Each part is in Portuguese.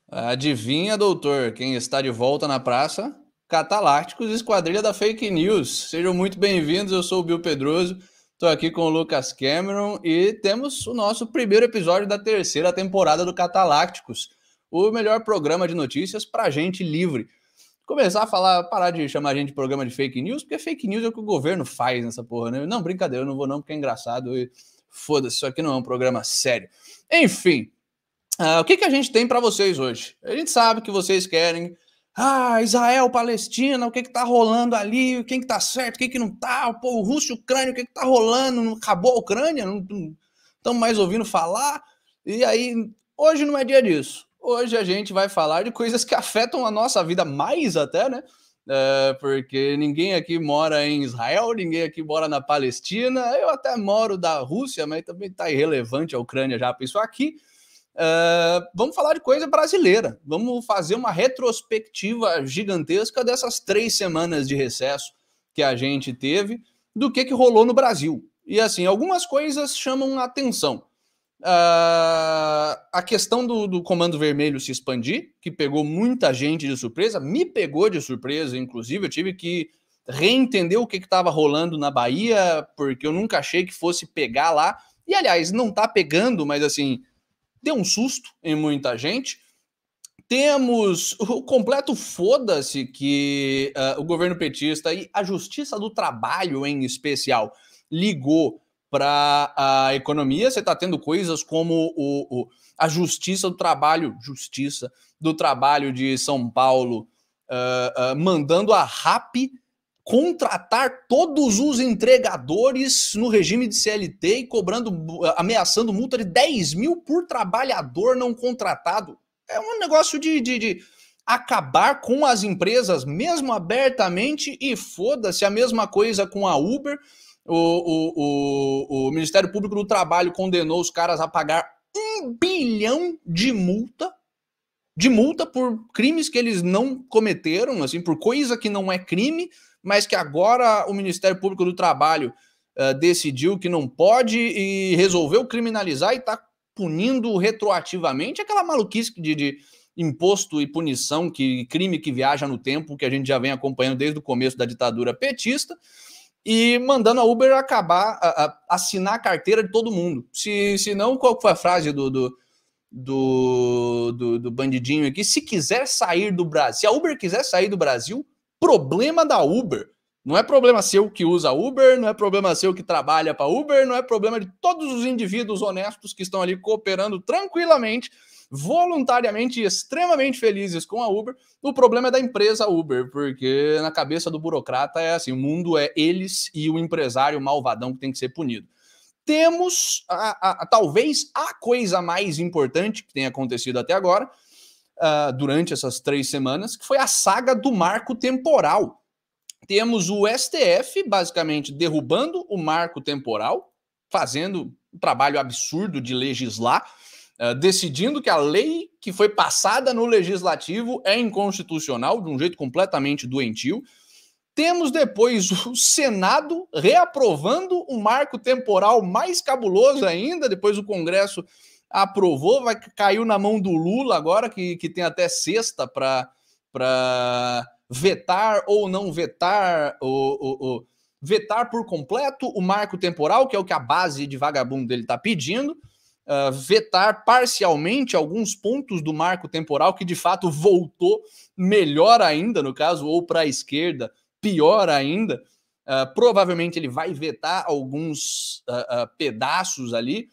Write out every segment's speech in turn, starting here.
Adivinha, doutor, quem está de volta na praça? Catalácticos, Esquadrilha da Fake News. Sejam muito bem-vindos, eu sou o Bill Pedroso, estou aqui com o Lucas Cameron e temos o nosso primeiro episódio da terceira temporada do Catalácticos, o melhor programa de notícias para gente livre. Começar a falar, parar de chamar a gente de programa de fake news, porque fake news é o que o governo faz nessa porra, né? Não, brincadeira, eu não vou não, porque é engraçado e foda-se, isso aqui não é um programa sério. Enfim, o que a gente tem para vocês hoje? A gente sabe que vocês querem Israel, Palestina, o que tá rolando ali, quem que tá certo, quem que não tá, pô, Rússia, Ucrânia, o que tá rolando, não acabou a Ucrânia, não estamos mais ouvindo falar, e aí, hoje não é dia disso. Hoje a gente vai falar de coisas que afetam a nossa vida mais até, né? Porque ninguém aqui mora em Israel, ninguém aqui mora na Palestina, eu até moro da Rússia, mas também tá irrelevante a Ucrânia já para isso aqui. Vamos falar de coisa brasileira. Vamos fazer uma retrospectiva gigantesca dessas 3 semanas de recesso que a gente teve, do que rolou no Brasil. E assim, algumas coisas chamam a atenção. A questão do Comando Vermelho se expandir, que pegou muita gente de surpresa, me pegou de surpresa, inclusive, eu tive que reentender o que estava rolando na Bahia, porque eu nunca achei que fosse pegar lá. E, aliás, não tá pegando, mas assim, deu um susto em muita gente. Temos o completo foda-se que o governo petista e a Justiça do Trabalho, em especial, ligou para a economia. Você está tendo coisas como a Justiça do Trabalho de São Paulo mandando a RAP contratar todos os entregadores no regime de CLT e ameaçando multa de 10 mil por trabalhador não contratado. É um negócio de acabar com as empresas, mesmo abertamente, e foda-se. A mesma coisa com a Uber. O Ministério Público do Trabalho condenou os caras a pagar 1 bilhão de multa por crimes que eles não cometeram, assim, por coisa que não é crime, mas que agora o Ministério Público do Trabalho decidiu que não pode e resolveu criminalizar e está punindo retroativamente. Aquela maluquice de imposto e punição, crime que viaja no tempo, que a gente já vem acompanhando desde o começo da ditadura petista, e mandando a Uber assinar a carteira de todo mundo. Se não, qual foi a frase do bandidinho aqui? Se quiser sair do Brasil, se a Uber quiser sair do Brasil, problema da Uber. Não é problema seu que usa Uber, não é problema seu que trabalha para Uber, não é problema de todos os indivíduos honestos que estão ali cooperando tranquilamente, voluntariamente e extremamente felizes com a Uber. O problema é da empresa Uber, porque na cabeça do burocrata é assim, o mundo é eles e o empresário malvadão que tem que ser punido. Temos talvez a coisa mais importante que tem acontecido até agora, durante essas 3 semanas, que foi a saga do marco temporal. Temos o STF basicamente derrubando o marco temporal, fazendo um trabalho absurdo de legislar, decidindo que a lei que foi passada no legislativo é inconstitucional, de um jeito completamente doentio. Temos depois o Senado reaprovando um marco temporal mais cabuloso ainda, depois o Congresso aprovou, caiu na mão do Lula agora, que tem até sexta para vetar ou não vetar, vetar por completo o marco temporal, que é o que a base de vagabundo dele está pedindo, vetar parcialmente alguns pontos do marco temporal, que de fato voltou melhor ainda, no caso, ou para a esquerda, pior ainda. Provavelmente ele vai vetar alguns pedaços ali.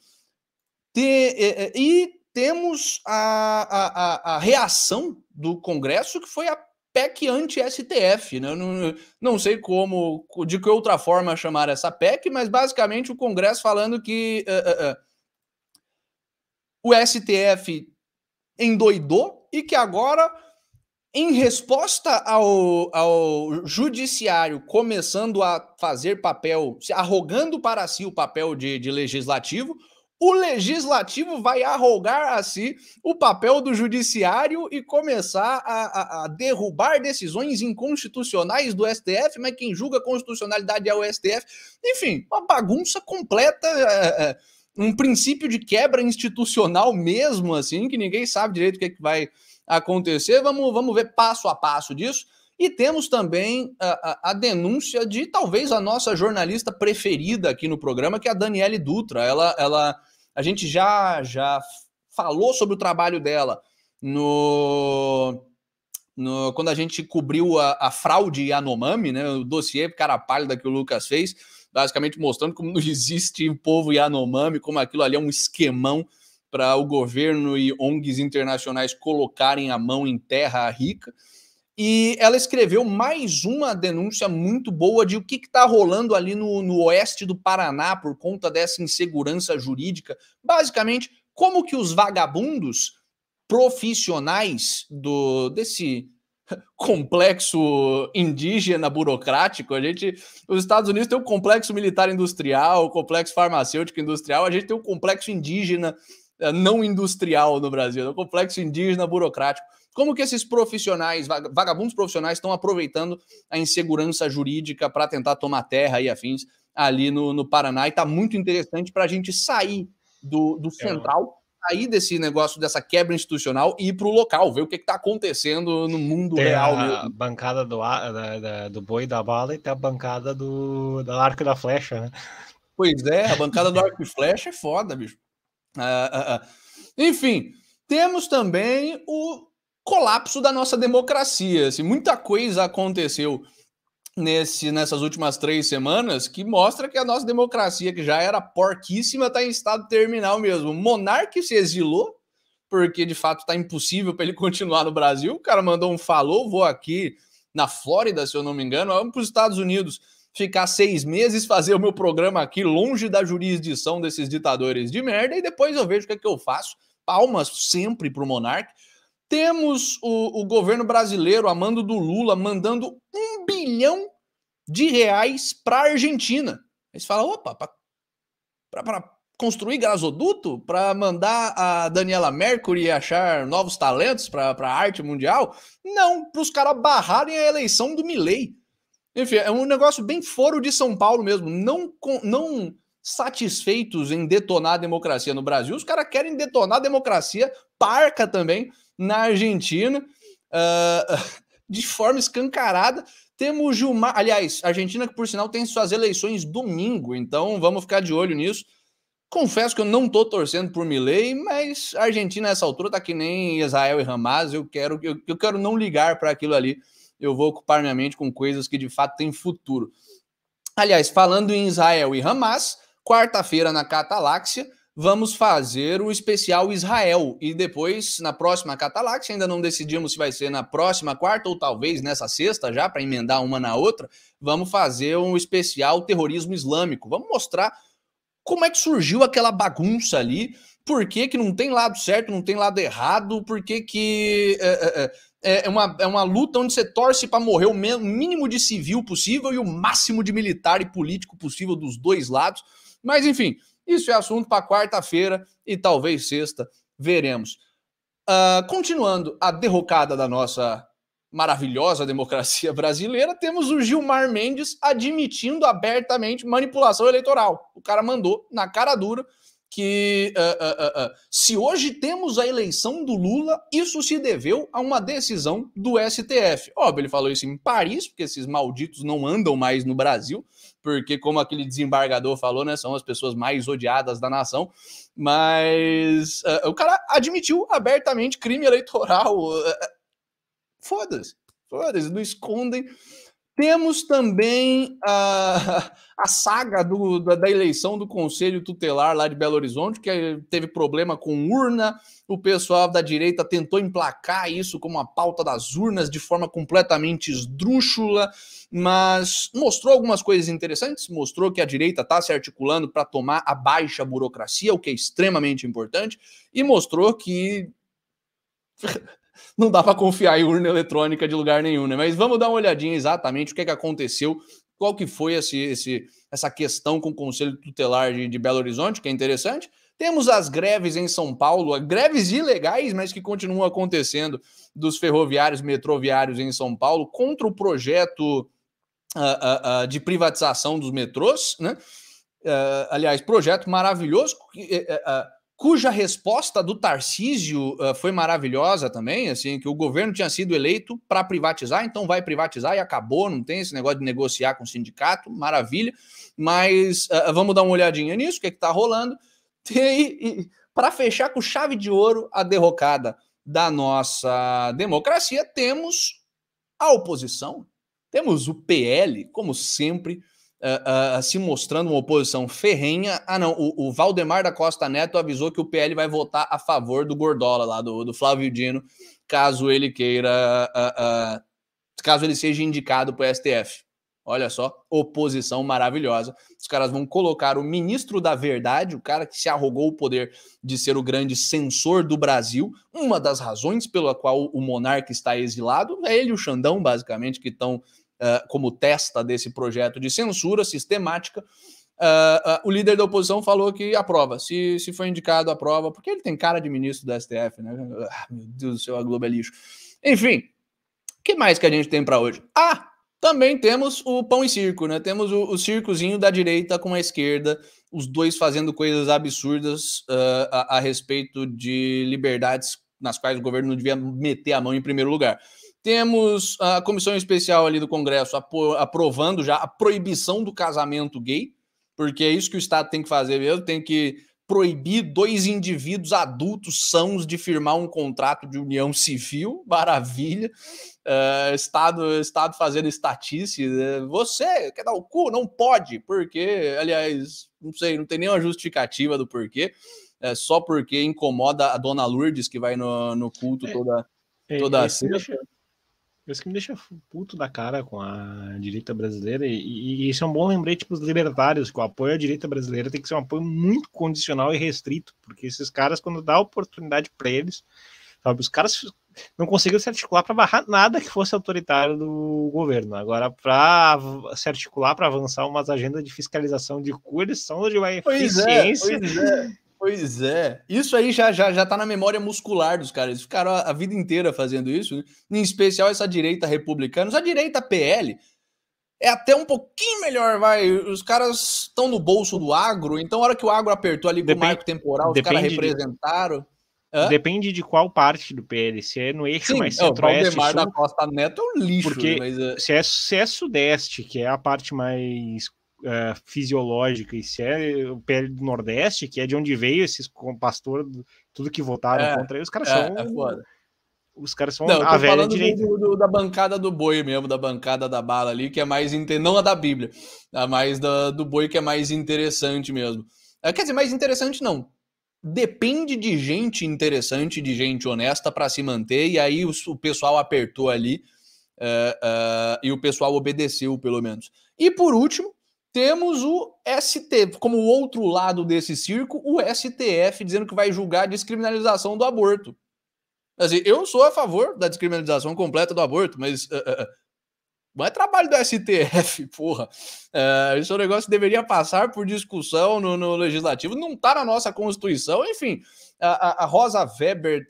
E temos a reação do Congresso, que foi a PEC anti-STF. Né? Não sei de que outra forma chamar essa PEC, mas basicamente o Congresso falando que o STF endoidou e que agora, em resposta ao judiciário começando a fazer papel, arrogando para si o papel de legislativo, o legislativo vai arrogar a si o papel do judiciário e começar a derrubar decisões inconstitucionais do STF, mas quem julga a constitucionalidade é o STF. Enfim, uma bagunça completa. um princípio de quebra institucional mesmo, assim, que ninguém sabe direito o que vai acontecer. Vamos ver passo a passo disso. E temos também a denúncia de talvez a nossa jornalista preferida aqui no programa, que é a Daniele Dutra. A gente já falou sobre o trabalho dela quando a gente cobriu a fraude Yanomami, né, o dossiê cara pálida que o Lucas fez, basicamente mostrando como não existe o povo Yanomami, como aquilo ali é um esquemão para o governo e ONGs internacionais colocarem a mão em terra rica. E ela escreveu mais uma denúncia muito boa de o que está rolando ali no oeste do Paraná por conta dessa insegurança jurídica. Basicamente, como que os vagabundos profissionais desse complexo indígena burocrático, os Estados Unidos tem o complexo militar industrial, o complexo farmacêutico industrial, a gente tem o complexo indígena não industrial no Brasil, o complexo indígena burocrático. Como que esses profissionais, vagabundos profissionais, estão aproveitando a insegurança jurídica para tentar tomar terra e afins ali no Paraná? E está muito interessante para a gente sair do central, sair desse negócio, dessa quebra institucional e ir para o local, ver o que está acontecendo no mundo real mesmo. Tem a bancada do boi da bala e tem a bancada da arco da flecha, né? Pois é, a bancada do arco e flecha é foda, bicho. Enfim, temos também o colapso da nossa democracia. Assim, muita coisa aconteceu nessas últimas 3 semanas que mostra que a nossa democracia, que já era porquíssima, está em estado terminal mesmo. O monarca se exilou, porque de fato está impossível para ele continuar no Brasil. O cara mandou um falou, vou aqui na Flórida, se eu não me engano, vamos para os Estados Unidos ficar 6 meses, fazer o meu programa aqui longe da jurisdição desses ditadores de merda, e depois eu vejo o que é que eu faço. Palmas sempre para o monarca. Temos o governo brasileiro, a mando do Lula, mandando R$1 bilhão para a Argentina. Aí você fala, opa, para construir gasoduto? Para mandar a Daniela Mercury achar novos talentos para a arte mundial? Não, para os caras barrarem a eleição do Milei. Enfim, é um negócio bem foro de São Paulo mesmo. Não satisfeitos em detonar a democracia no Brasil, os caras querem detonar a democracia parca também na Argentina, de forma escancarada. Temos Gilmar, aliás, a Argentina que por sinal tem suas eleições domingo, então vamos ficar de olho nisso. Confesso que eu não tô torcendo por Milei, mas a Argentina nessa altura tá que nem Israel e Hamas, eu quero não ligar para aquilo ali, eu vou ocupar minha mente com coisas que de fato têm futuro. Aliás, falando em Israel e Hamas, quarta-feira na Cataláxia, vamos fazer o especial Israel. E depois, na próxima Cataláxia, ainda não decidimos se vai ser na próxima quarta ou talvez nessa sexta já, para emendar uma na outra, vamos fazer um especial terrorismo islâmico. Vamos mostrar como é que surgiu aquela bagunça ali, por que não tem lado certo, não tem lado errado, por que é uma luta onde você torce para morrer o mínimo de civil possível e o máximo de militar e político possível dos dois lados. Mas, enfim, isso é assunto para quarta-feira e talvez sexta, veremos. Continuando a derrocada da nossa maravilhosa democracia brasileira, temos o Gilmar Mendes admitindo abertamente manipulação eleitoral. O cara mandou na cara dura que se hoje temos a eleição do Lula, isso se deveu a uma decisão do STF. Óbvio, ele falou isso em Paris, porque esses malditos não andam mais no Brasil, porque como aquele desembargador falou, né, são as pessoas mais odiadas da nação, mas o cara admitiu abertamente crime eleitoral. Foda-se, não escondem. Temos também a saga da eleição do Conselho Tutelar lá de Belo Horizonte, que teve problema com urna, o pessoal da direita tentou emplacar isso como a pauta das urnas de forma completamente esdrúxula, mas mostrou algumas coisas interessantes, mostrou que a direita está se articulando para tomar a baixa burocracia, o que é extremamente importante, e mostrou que não dá para confiar em urna eletrônica de lugar nenhum, né? Mas vamos dar uma olhadinha exatamente o que aconteceu, qual que foi essa questão com o Conselho Tutelar de Belo Horizonte, que é interessante. Temos as greves em São Paulo, greves ilegais, mas que continuam acontecendo, dos ferroviários, metroviários em São Paulo, contra o projeto de privatização dos metrôs, né? aliás, projeto maravilhoso, cuja resposta do Tarcísio foi maravilhosa também, assim, que o governo tinha sido eleito para privatizar, então vai privatizar e acabou, não tem esse negócio de negociar com o sindicato, maravilha, mas vamos dar uma olhadinha nisso, o que está rolando, e para fechar com chave de ouro a derrocada da nossa democracia, temos a oposição, temos o PL, como sempre, se mostrando uma oposição ferrenha. Não, o Valdemar da Costa Neto avisou que o PL vai votar a favor do Gordola lá, do Flávio Dino, caso ele queira, caso ele seja indicado para o STF. Olha só, oposição maravilhosa. Os caras vão colocar o ministro da verdade, o cara que se arrogou o poder de ser o grande censor do Brasil. Uma das razões pela qual o monarca está exilado é ele e o Xandão, basicamente, que estão como testa desse projeto de censura sistemática. O líder da oposição falou que aprova. Se for indicado, aprova, porque ele tem cara de ministro da STF, né? Meu Deus do céu, a Globo é lixo. Enfim, o que mais que a gente tem para hoje? Também temos o pão e circo, né? Temos o circozinho da direita com a esquerda, os dois fazendo coisas absurdas a respeito de liberdades nas quais o governo não devia meter a mão em primeiro lugar. Temos a comissão especial ali do Congresso aprovando já a proibição do casamento gay, porque é isso que o Estado tem que fazer mesmo, tem que proibir 2 indivíduos adultos sãos de firmar um contrato de união civil, maravilha. Estado fazendo estatice, você quer dar o cu? Não pode, porque, aliás, não sei, não tem nenhuma justificativa do porquê, só porque incomoda a dona Lourdes, que vai no culto toda sexta. Isso que me deixa puto da cara com a direita brasileira, e isso é um bom lembrete para os libertários, que o apoio à direita brasileira tem que ser um apoio muito condicional e restrito, porque esses caras, quando dá oportunidade para eles, sabe, os caras não conseguiram se articular para barrar nada que fosse autoritário do governo. Agora, para se articular, para avançar umas agendas de fiscalização de cu, eles são de uma eficiência. Pois é. Isso aí já tá na memória muscular dos caras. Eles ficaram a vida inteira fazendo isso, né? Em especial essa direita republicana. A direita PL é até um pouquinho melhor, vai. Os caras estão no bolso do agro, então a hora que o agro apertou ali com o marco temporal, os caras representaram. Depende de qual parte do PL, se é no eixo mais centro-oeste. O Valdemar da Costa Neto é um lixo. Porque se é sudeste, que é a parte mais fisiológica, e se é o PL do Nordeste, que é de onde veio esses pastor, tudo que votaram contra ele, os caras são... foda. Os caras são a velha direita. Da bancada do boi mesmo, da bancada da bala ali, que é mais... Não a da Bíblia, a mais do boi, que é mais interessante mesmo. Quer dizer, mais interessante não. Depende de gente interessante, de gente honesta para se manter, e aí o pessoal apertou ali e o pessoal obedeceu, pelo menos. E por último, temos o STF, como o outro lado desse circo, o STF dizendo que vai julgar a descriminalização do aborto. Assim, eu sou a favor da descriminalização completa do aborto, mas não é trabalho do STF, porra. Esse é um negócio que deveria passar por discussão no Legislativo. Não está na nossa Constituição. Enfim, a Rosa Weber,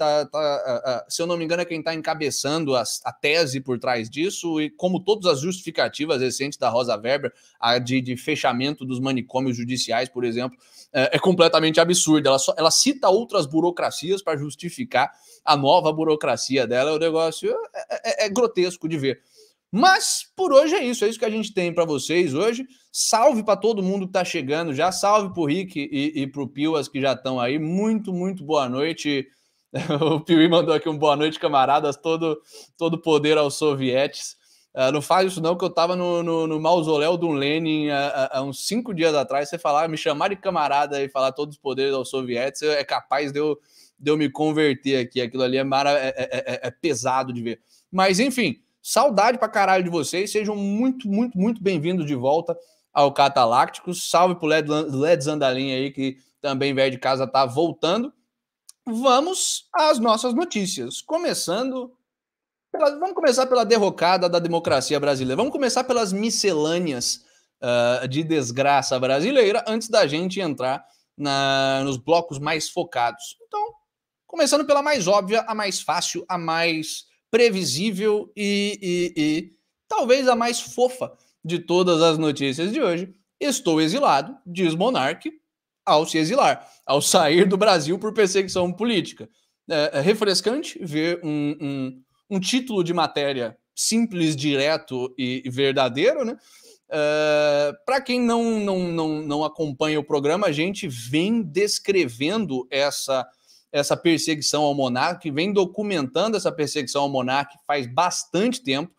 se eu não me engano, é quem está encabeçando a tese por trás disso. E como todas as justificativas recentes da Rosa Weber, a de fechamento dos manicômios judiciais, por exemplo, é completamente absurda. Ela cita outras burocracias para justificar a nova burocracia dela. O negócio é grotesco de ver. Mas por hoje é isso que a gente tem para vocês hoje. Salve para todo mundo que está chegando já, salve para o Rick e para o Piuas que já estão aí. Muito, muito boa noite. O Piuí mandou aqui um boa noite, camaradas, todo poder aos sovietes. Não faz isso não, que eu estava no mausoléu do Lenin há uns 5 dias atrás. Você falar, me chamar de camarada e falar todos os poderes aos sovietes, é capaz de eu me converter aqui. Aquilo ali é pesado de ver. Mas enfim... Saudade pra caralho de vocês, sejam muito, muito, muito bem-vindos de volta ao Catalácticos. Salve pro Led Zandalim aí, que também, velho de casa, tá voltando. Vamos às nossas notícias. Vamos começar pela derrocada da democracia brasileira. Vamos começar pelas miscelâneas de desgraça brasileira, antes da gente entrar nos blocos mais focados. Então, começando pela mais óbvia, a mais fácil, a mais... previsível e talvez a mais fofa de todas as notícias de hoje. Estou exilado, diz Monark, ao se exilar, ao sair do Brasil por perseguição política. É refrescante ver um título de matéria simples, direto e verdadeiro, né? Para quem não acompanha o programa, a gente vem descrevendo essa perseguição ao monarca, vem documentando essa perseguição ao monarca faz bastante tempo.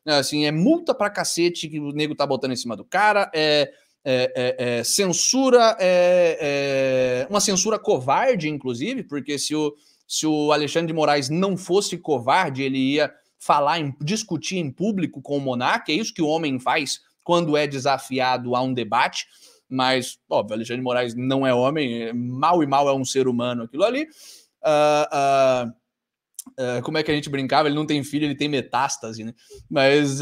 Assim, é multa pra cacete que o nego tá botando em cima do cara, censura, uma censura covarde, inclusive, porque se o Alexandre de Moraes não fosse covarde, ele ia discutir em público com o monarca, é isso que o homem faz quando é desafiado a um debate, mas, óbvio, Alexandre de Moraes não é homem, mal e mal é um ser humano aquilo ali. Como é que a gente brincava? Ele não tem filho, ele tem metástase, né? Mas...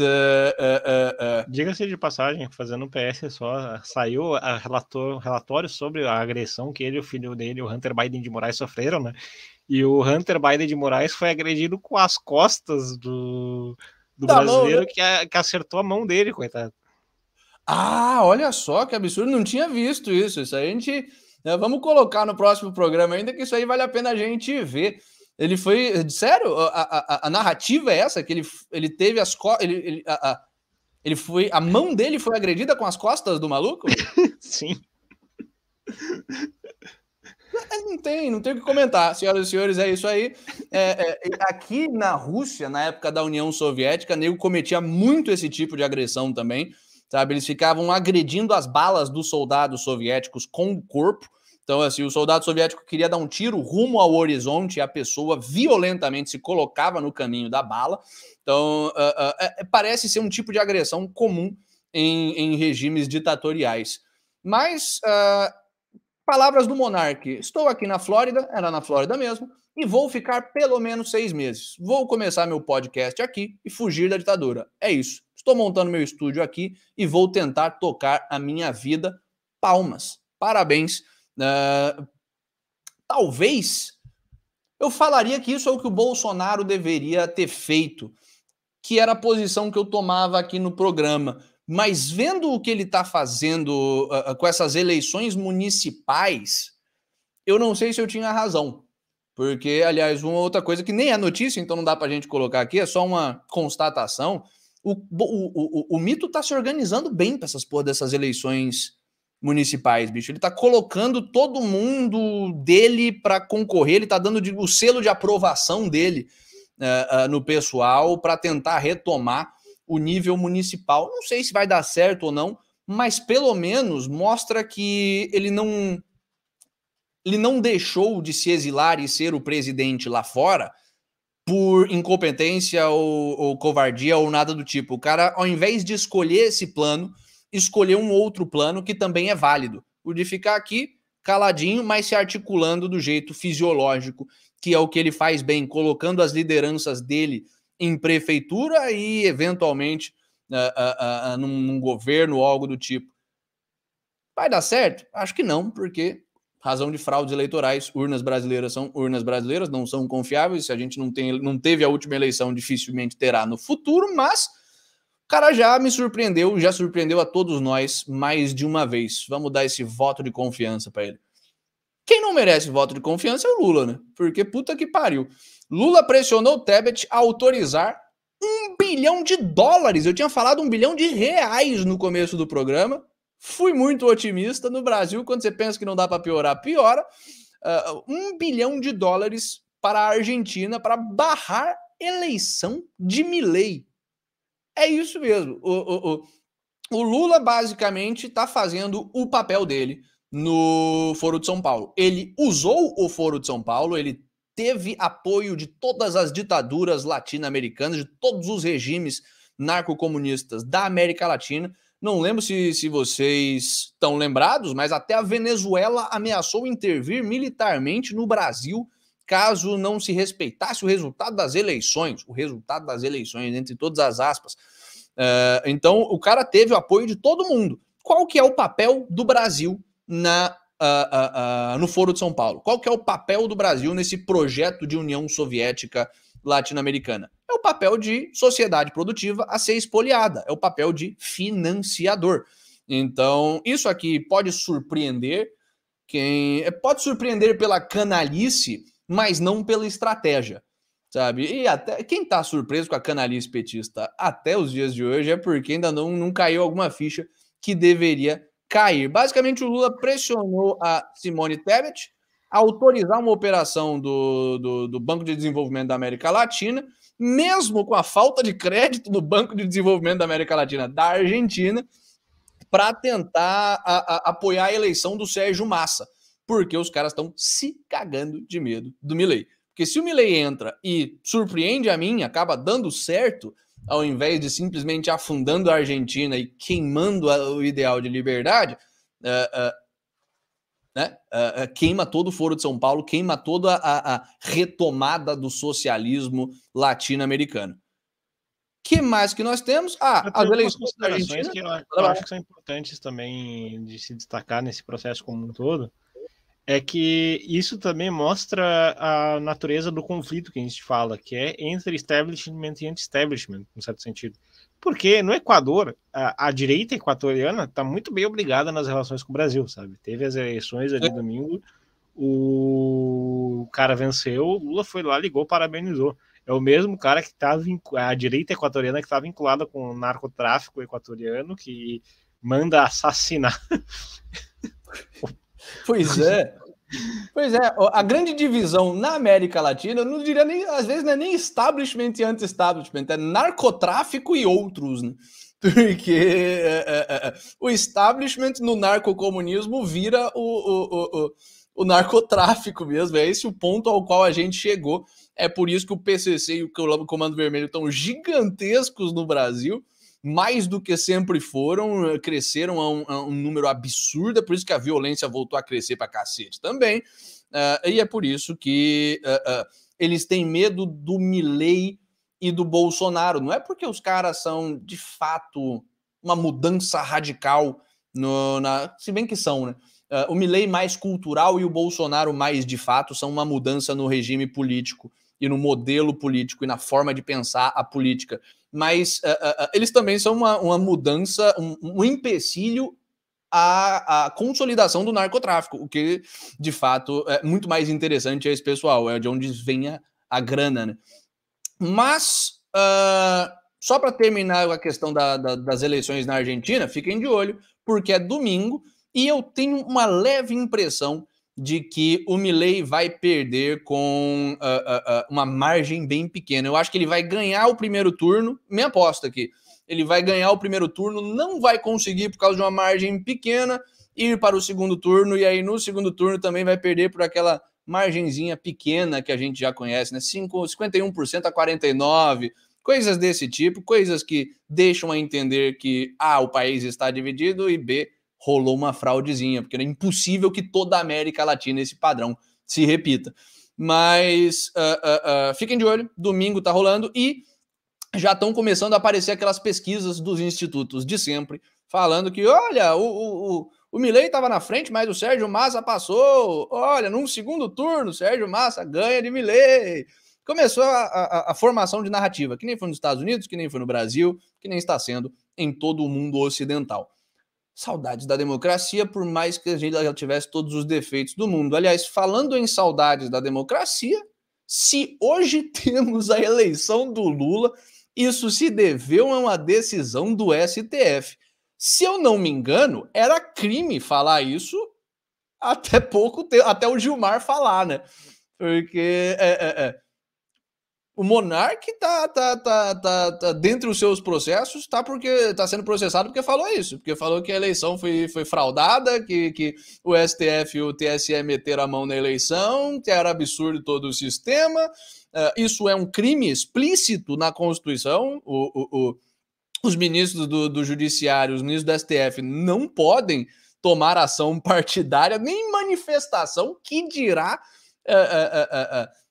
Diga-se de passagem, fazendo um PS só, saiu relatório sobre a agressão que ele e o filho dele, o Hunter Biden de Moraes, sofreram, né? E o Hunter Biden de Moraes foi agredido com as costas do brasileiro mão, né? que acertou a mão dele, coitado. Olha só que absurdo, não tinha visto isso. Isso aí a gente... vamos colocar no próximo programa ainda, que isso aí vale a pena a gente ver. Ele foi... Sério? A narrativa é essa? Que ele teve as costas... Ele foi... A mão dele foi agredida com as costas do maluco? Sim. Não tem o que comentar, senhoras e senhores, é isso aí. Aqui na Rússia, na época da União Soviética, nego cometia muito esse tipo de agressão também, sabe? Eles ficavam agredindo as balas dos soldados soviéticos com o corpo. Então, assim, o soldado soviético queria dar um tiro rumo ao horizonte e a pessoa violentamente se colocava no caminho da bala. Então, parece ser um tipo de agressão comum em regimes ditatoriais. Mas... palavras do monarca: estou aqui na Flórida, era na Flórida mesmo, e vou ficar pelo menos 6 meses. Vou começar meu podcast aqui e fugir da ditadura. É isso. Estou montando meu estúdio aqui e vou tentar tocar a minha vida. Palmas. Parabéns. Talvez eu falaria que isso é o que o Bolsonaro deveria ter feito, que era a posição que eu tomava aqui no programa. Mas vendo o que ele está fazendo com essas eleições municipais, eu não sei se eu tinha razão. Porque, aliás, uma outra coisa que nem é notícia, então não dá para a gente colocar aqui, é só uma constatação. O mito está se organizando bem para essas porra dessas eleições municipais, bicho. Ele está colocando todo mundo dele para concorrer, ele está dando o selo de aprovação dele no pessoal para tentar retomar o nível municipal. Não sei se vai dar certo ou não, mas pelo menos mostra que ele não deixou de se exilar e ser o presidente lá fora por incompetência ou covardia ou nada do tipo. O cara, ao invés de escolher esse plano, escolheu um outro plano que também é válido. O de ficar aqui caladinho, mas se articulando do jeito fisiológico, que é o que ele faz bem, colocando as lideranças dele em prefeitura e, eventualmente, num governo ou algo do tipo. Vai dar certo? Acho que não, porque razão de fraudes eleitorais, urnas brasileiras são urnas brasileiras, não são confiáveis. Se a gente não teve a última eleição, dificilmente terá no futuro, mas o cara já me surpreendeu, já surpreendeu a todos nós mais de uma vez. Vamos dar esse voto de confiança para ele. Quem não merece voto de confiança é o Lula, né? Porque puta que pariu. Lula pressionou o Tebet a autorizar $1 bilhão. Eu tinha falado $1 bilhão no começo do programa. Fui muito otimista. No Brasil, quando você pensa que não dá para piorar, piora. $1 bilhão para a Argentina para barrar eleição de Milei. É isso mesmo. O Lula basicamente está fazendo o papel dele no Foro de São Paulo. Ele usou o Foro de São Paulo, ele teve apoio de todas as ditaduras latino-americanas, de todos os regimes narcocomunistas da América Latina. Não lembro se vocês estão lembrados, mas até a Venezuela ameaçou intervir militarmente no Brasil caso não se respeitasse o resultado das eleições, entre todas as aspas. Então, o cara teve o apoio de todo mundo. Qual que é o papel do Brasil no Foro de São Paulo? Qual que é o papel do Brasil nesse projeto de União Soviética latino-americana? É o papel de sociedade produtiva a ser espoliada, é o papel de financiador. Então, isso aqui pode surpreender pode surpreender pela canalice, mas não pela estratégia, sabe? E até quem está surpreso com a canalice petista até os dias de hoje é porque ainda não caiu alguma ficha que deveria cair. Basicamente, o Lula pressionou a Simone Tebet a autorizar uma operação do Banco de Desenvolvimento da América Latina, mesmo com a falta de crédito do Banco de Desenvolvimento da América Latina da Argentina, para tentar apoiar a eleição do Sérgio Massa, porque os caras estão se cagando de medo do Milei. Porque se o Milei entra e surpreende a mim, acaba dando certo, ao invés de simplesmente afundando a Argentina e queimando o ideal de liberdade, queima todo o Foro de São Paulo, queima toda a retomada do socialismo latino-americano. Que mais que nós temos? As eleições da Argentina, que eu acho que são importantes também de se destacar nesse processo como um todo, é que isso também mostra a natureza do conflito que a gente fala, que é entre establishment e anti-establishment, em certo sentido. Porque no Equador, a direita equatoriana está muito bem obrigada nas relações com o Brasil, sabe? Teve as eleições ali domingo, o cara venceu, o Lula foi lá, ligou, parabenizou. É o mesmo cara que está a direita equatoriana que está vinculada com o narcotráfico equatoriano, que manda assassinar. Pois é. A grande divisão na América Latina, eu não diria nem, às vezes não é nem establishment e anti-establishment, é narcotráfico e outros, né? Porque o establishment no narcocomunismo vira o narcotráfico mesmo, é esse o ponto ao qual a gente chegou. É por isso que o PCC e o Comando Vermelho estão gigantescos no Brasil, mais do que sempre foram, cresceram a um número absurdo, é por isso que a violência voltou a crescer pra cacete também, e é por isso que eles têm medo do Milei e do Bolsonaro. Não é porque os caras são, de fato, uma mudança radical, se bem que são, né? O Milei mais cultural e o Bolsonaro mais, de fato, são uma mudança no regime político e no modelo político e na forma de pensar a política. Mas eles também são uma mudança, um empecilho à consolidação do narcotráfico, o que, de fato, é muito mais interessante a esse pessoal, é de onde vem a grana, né? Mas, só para terminar a questão das eleições na Argentina, fiquem de olho, porque é domingo, e eu tenho uma leve impressão de que o Milei vai perder com uma margem bem pequena. Eu acho que ele vai ganhar o primeiro turno, minha aposta aqui. Ele vai ganhar o primeiro turno, não vai conseguir por causa de uma margem pequena, ir para o segundo turno, e aí no segundo turno também vai perder por aquela margenzinha pequena que a gente já conhece, né? 51% a 49%, coisas desse tipo, coisas que deixam a entender que A, o país está dividido, e B, rolou uma fraudezinha, porque é impossível que toda a América Latina esse padrão se repita. Mas fiquem de olho, domingo tá rolando e já estão começando a aparecer aquelas pesquisas dos institutos de sempre, falando que, olha, o Milei estava na frente, mas o Sérgio Massa passou. Olha, num segundo turno, o Sérgio Massa ganha de Milei. Começou a formação de narrativa, que nem foi nos Estados Unidos, que nem foi no Brasil, que nem está sendo em todo o mundo ocidental. Saudades da democracia, por mais que a gente já tivesse todos os defeitos do mundo. Aliás, falando em saudades da democracia, se hoje temos a eleição do Lula, isso se deveu a uma decisão do STF. Se eu não me engano, era crime falar isso até pouco tempo, até o Gilmar falar, né? Porque o Monark tá dentro dos seus processos, tá sendo processado porque falou isso, porque falou que a eleição foi fraudada, que o STF e o TSE meteram a mão na eleição, que era absurdo todo o sistema. Isso é um crime explícito na Constituição. Os ministros do Judiciário, os ministros do STF não podem tomar ação partidária, nem manifestação, que dirá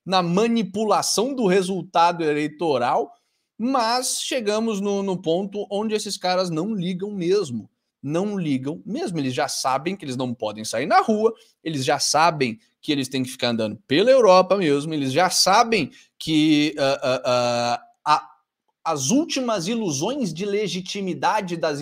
na manipulação do resultado eleitoral, mas chegamos no ponto onde esses caras não ligam mesmo. Não ligam mesmo. Eles já sabem que eles não podem sair na rua, eles já sabem que eles têm que ficar andando pela Europa mesmo, eles já sabem que as últimas ilusões de legitimidade das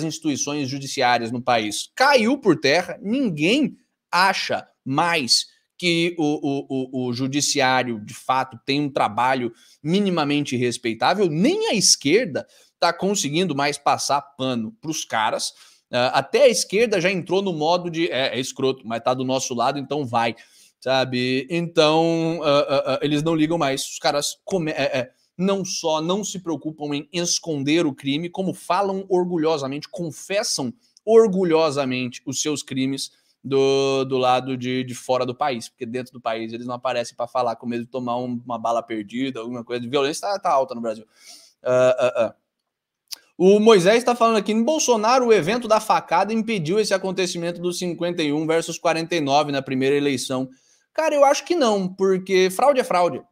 instituições judiciárias no país caiu por terra. Ninguém acha mais que o judiciário, de fato, tem um trabalho minimamente respeitável. Nem a esquerda está conseguindo mais passar pano para os caras. Até a esquerda já entrou no modo de é escroto, mas tá do nosso lado, então vai, sabe? Então, eles não ligam mais. Os caras não só não se preocupam em esconder o crime, como falam orgulhosamente, confessam orgulhosamente os seus crimes do lado de fora do país, porque dentro do país eles não aparecem para falar, com medo de tomar uma bala perdida, alguma coisa de violência, tá alta no Brasil. O Moisés está falando aqui, em Bolsonaro, o evento da facada impediu esse acontecimento dos 51 versus 49 na primeira eleição. Cara, eu acho que não, porque fraude é fraude.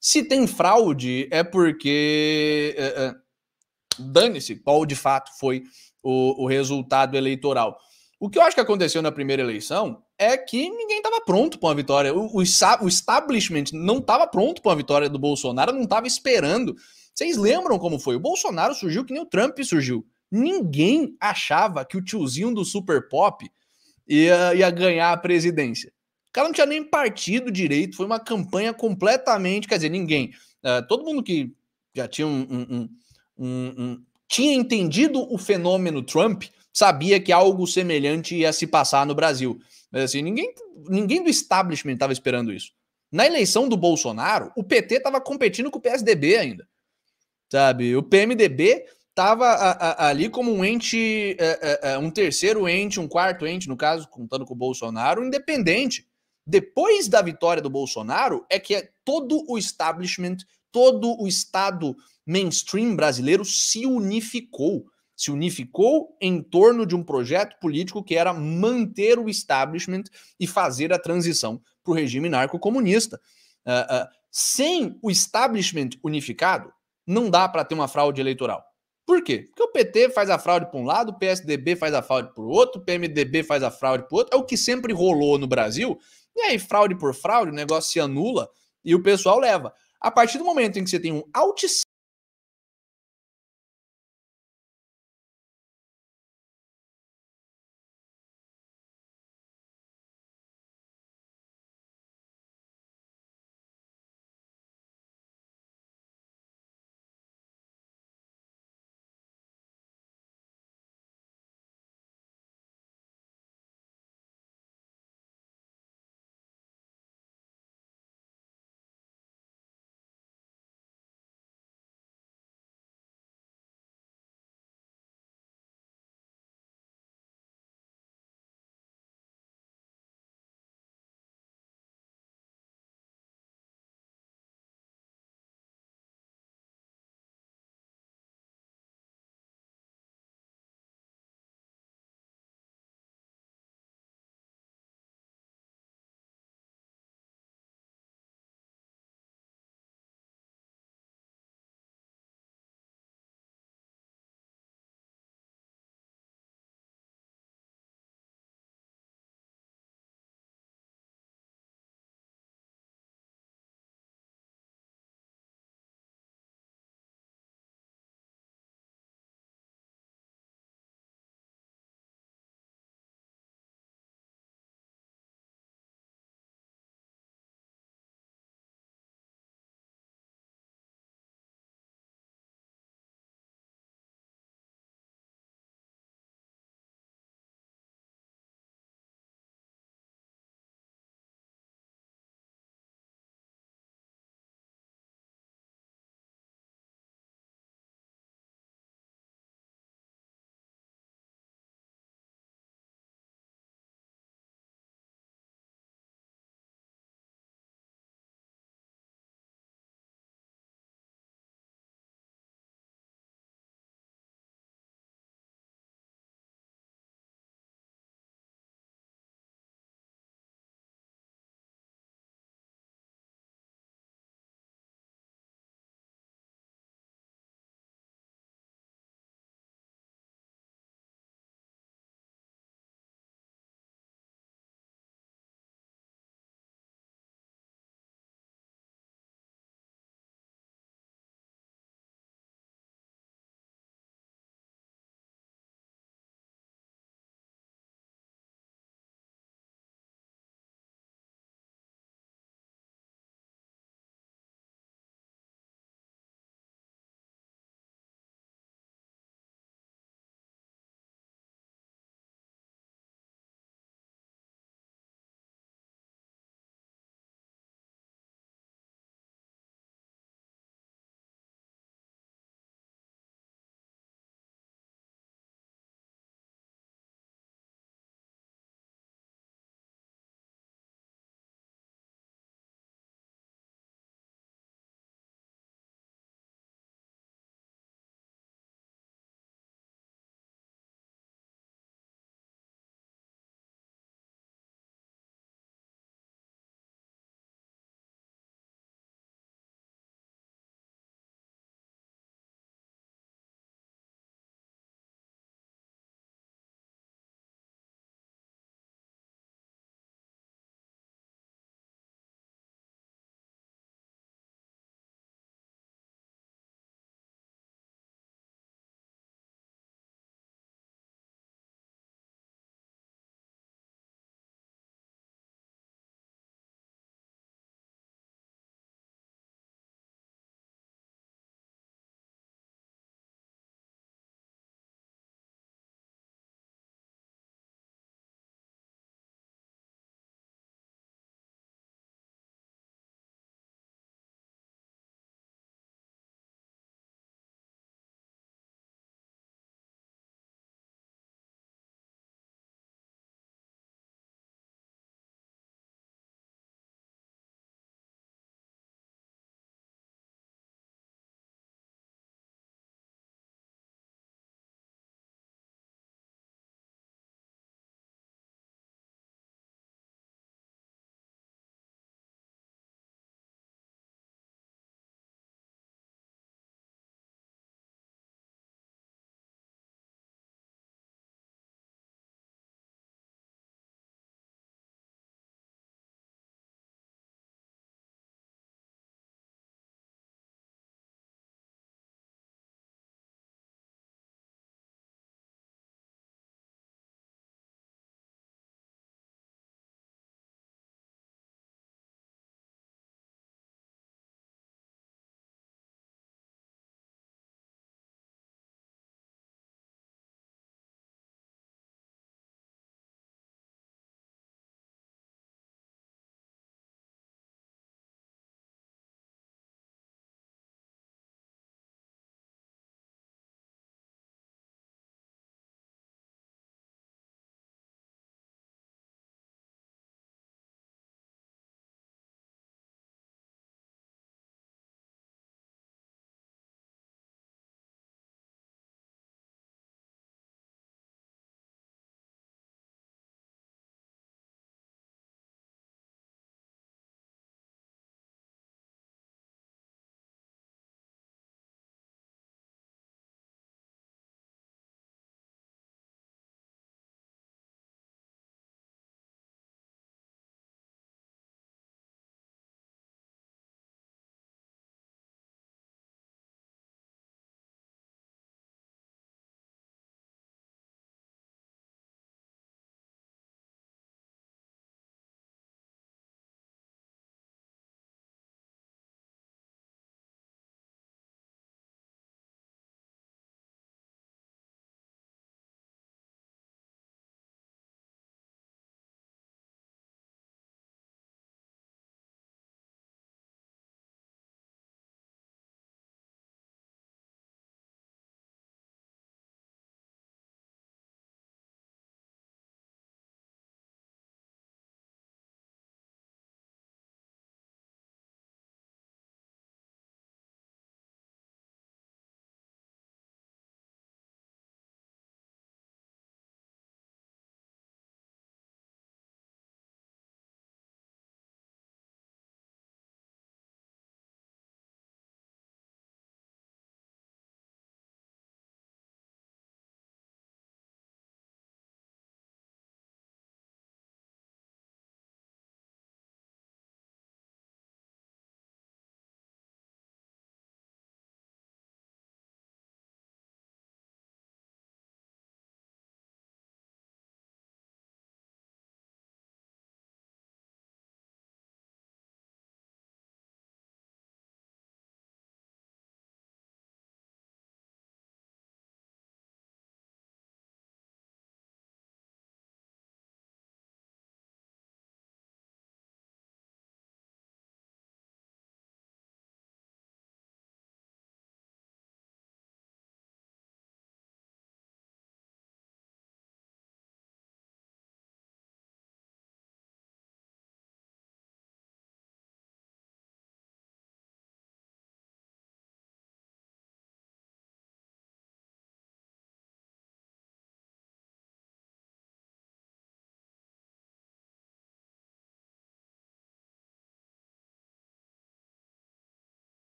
Se tem fraude, é porque dane-se qual de fato foi o resultado eleitoral. O que eu acho que aconteceu na primeira eleição é que ninguém estava pronto para uma vitória. O establishment não estava pronto para uma vitória do Bolsonaro, não estava esperando. Vocês lembram como foi? O Bolsonaro surgiu que nem o Trump surgiu. Ninguém achava que o tiozinho do Super Pop ia ganhar a presidência. O cara não tinha nem partido direito, foi uma campanha completamente... Quer dizer, ninguém. Todo mundo que já tinha tinha entendido o fenômeno Trump sabia que algo semelhante ia se passar no Brasil. Mas assim, ninguém do establishment estava esperando isso. Na eleição do Bolsonaro, o PT estava competindo com o PSDB ainda. Sabe? O PMDB estava ali como um ente, um terceiro ente, um quarto ente, no caso, contando com o Bolsonaro, independente. Depois da vitória do Bolsonaro, é que todo o establishment, todo o Estado mainstream brasileiro se unificou. Se unificou em torno de um projeto político que era manter o establishment e fazer a transição para o regime narco-comunista. Sem o establishment unificado, não dá para ter uma fraude eleitoral. Por quê? Porque o PT faz a fraude para um lado, o PSDB faz a fraude para o outro, o PMDB faz a fraude para o outro. É o que sempre rolou no Brasil. E aí, fraude por fraude, o negócio se anula e o pessoal leva. A partir do momento em que você tem um altíssimo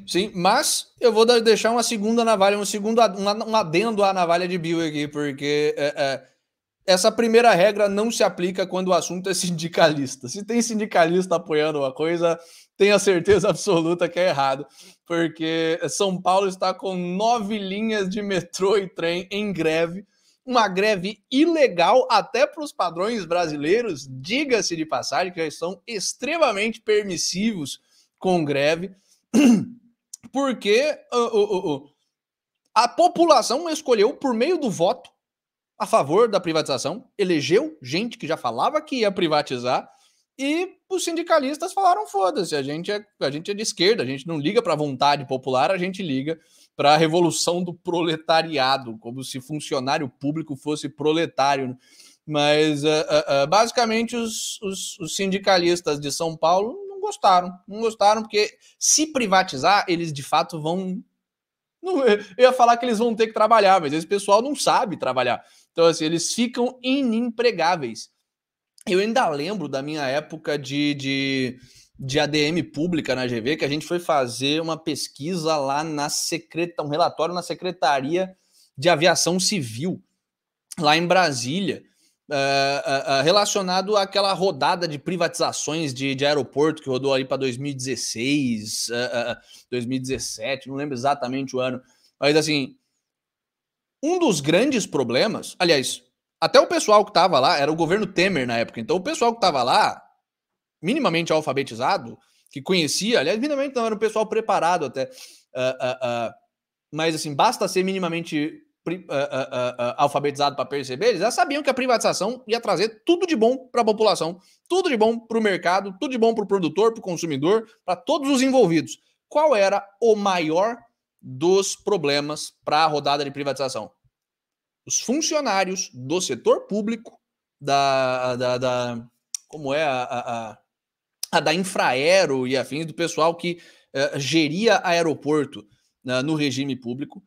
Sim, mas eu vou deixar uma segunda navalha, um adendo à navalha de Bill aqui, porque essa primeira regra não se aplica quando o assunto é sindicalista. Se tem sindicalista apoiando uma coisa, tenha certeza absoluta que é errado, porque São Paulo está com 9 linhas de metrô e trem em greve, uma greve ilegal até para os padrões brasileiros, diga-se de passagem, que eles são extremamente permissivos com greve, porque a população escolheu por meio do voto a favor da privatização, elegeu gente que já falava que ia privatizar, e os sindicalistas falaram, foda-se, a gente é de esquerda, a gente não liga para a vontade popular, a gente liga para a revolução do proletariado, como se funcionário público fosse proletário. Mas, basicamente, os sindicalistas de São Paulo não gostaram, porque se privatizar, eles de fato vão... Não, eu ia falar que eles vão ter que trabalhar, mas esse pessoal não sabe trabalhar. Então, assim, eles ficam inempregáveis. Eu ainda lembro da minha época de ADM pública na GV, que a gente foi fazer uma pesquisa lá um relatório na Secretaria de Aviação Civil, lá em Brasília, relacionado àquela rodada de privatizações de aeroporto que rodou aí para 2016, 2017, não lembro exatamente o ano, mas assim, um dos grandes problemas, aliás, até o pessoal que estava lá, era o governo Temer na época, então o pessoal que estava lá, minimamente alfabetizado, que conhecia, aliás, minimamente não, era um pessoal preparado até, mas assim, basta ser minimamente alfabetizado para perceber, eles já sabiam que a privatização ia trazer tudo de bom para a população, tudo de bom para o mercado, tudo de bom para o produtor, para o consumidor, para todos os envolvidos. Qual era o maior dos problemas para a rodada de privatização? Os funcionários do setor público, como é a da Infraero e afins, do pessoal que geria aeroporto no regime público,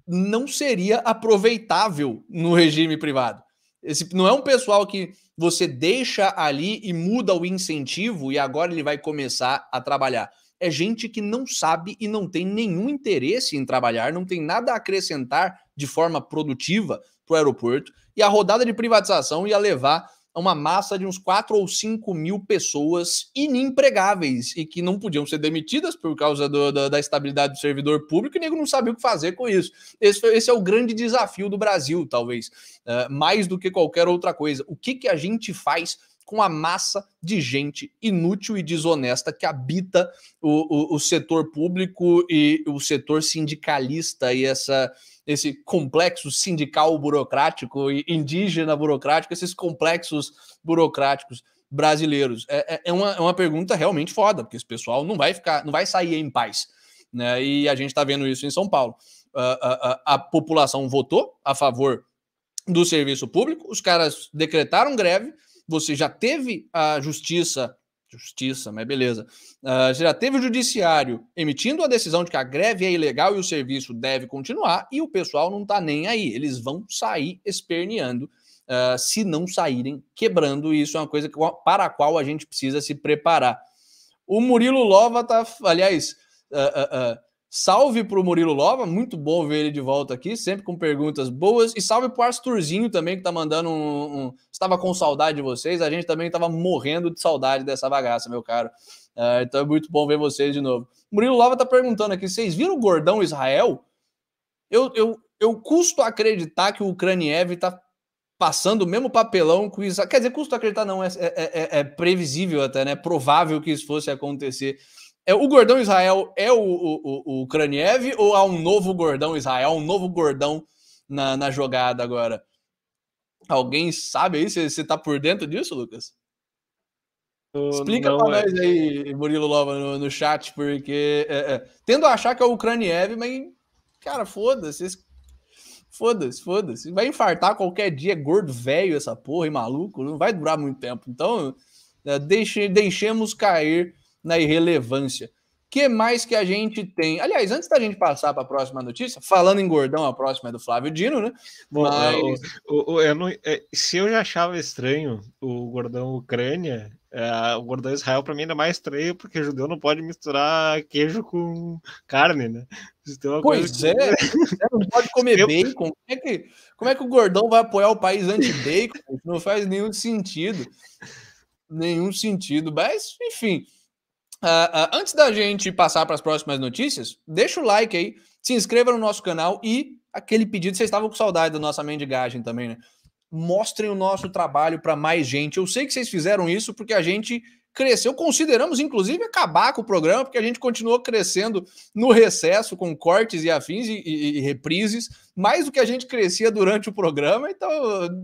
não seria aproveitável no regime privado. Esse não é um pessoal que você deixa ali e muda o incentivo e agora ele vai começar a trabalhar. É gente que não sabe e não tem nenhum interesse em trabalhar, não tem nada a acrescentar de forma produtiva para o aeroporto, e a rodada de privatização ia levar a uma massa de uns 4 ou 5 mil pessoas inempregáveis e que não podiam ser demitidas por causa da estabilidade do servidor público, e nego não sabia o que fazer com isso. Esse é o grande desafio do Brasil, talvez, mais do que qualquer outra coisa. O que a gente faz com a massa de gente inútil e desonesta que habita o setor público e o setor sindicalista e esse complexo sindical burocrático e indígena burocrático, esses complexos burocráticos brasileiros? É uma pergunta realmente foda, porque esse pessoal não vai sair em paz, né? E a gente está vendo isso em São Paulo. A população votou a favor do serviço público, os caras decretaram greve, você já teve a justiça, mas beleza, você já teve o judiciário emitindo a decisão de que a greve é ilegal e o serviço deve continuar, e o pessoal não tá nem aí, eles vão sair esperneando, se não saírem quebrando, e isso é uma coisa para a qual a gente precisa se preparar. O Murilo Lova tá, aliás, salve pro Murilo Lova, muito bom ver ele de volta aqui, sempre com perguntas boas, e salve pro Arthurzinho também, que tá mandando estava com saudade de vocês, a gente também estava morrendo de saudade dessa bagaça, meu caro. Então é muito bom ver vocês de novo. Murilo Lova tá perguntando aqui, vocês viram o Gordão Israel? Eu custo acreditar que o Ukraniev tá passando o mesmo papelão que o Israel. Quer dizer, custo acreditar não, é previsível até, né? Provável que isso fosse acontecer. O Gordão Israel é o Kraniev, ou há um novo Gordão Israel, um novo Gordão na jogada agora? Alguém sabe aí? Você tá por dentro disso, Lucas? Explica para nós aí, Murilo Lova, no chat, porque tendo a achar que é o Kraniev, mas, cara, foda-se. Foda-se. Vai infartar qualquer dia, gordo, velho, essa porra, e maluco, não vai durar muito tempo. Então, deixemos cair na irrelevância. Que mais que a gente tem? Aliás, antes da gente passar para a próxima notícia, falando em gordão, a próxima é do Flávio Dino, né? Bom, se eu já achava estranho o gordão Ucrânia, o gordão Israel para mim ainda é mais estranho, porque judeu não pode misturar queijo com carne, né? Pois é, você não pode comer bacon. Como é que o gordão vai apoiar o país anti-bacon? Não faz nenhum sentido. Nenhum sentido. Mas, enfim... antes da gente passar para as próximas notícias, deixa o like aí, se inscreva no nosso canal e aquele pedido, vocês estavam com saudade da nossa mendigagem também, né? Mostrem o nosso trabalho para mais gente. Eu sei que vocês fizeram isso porque a gente cresceu, consideramos inclusive acabar com o programa, porque a gente continuou crescendo no recesso com cortes e afins e reprises, mais do que a gente crescia durante o programa, então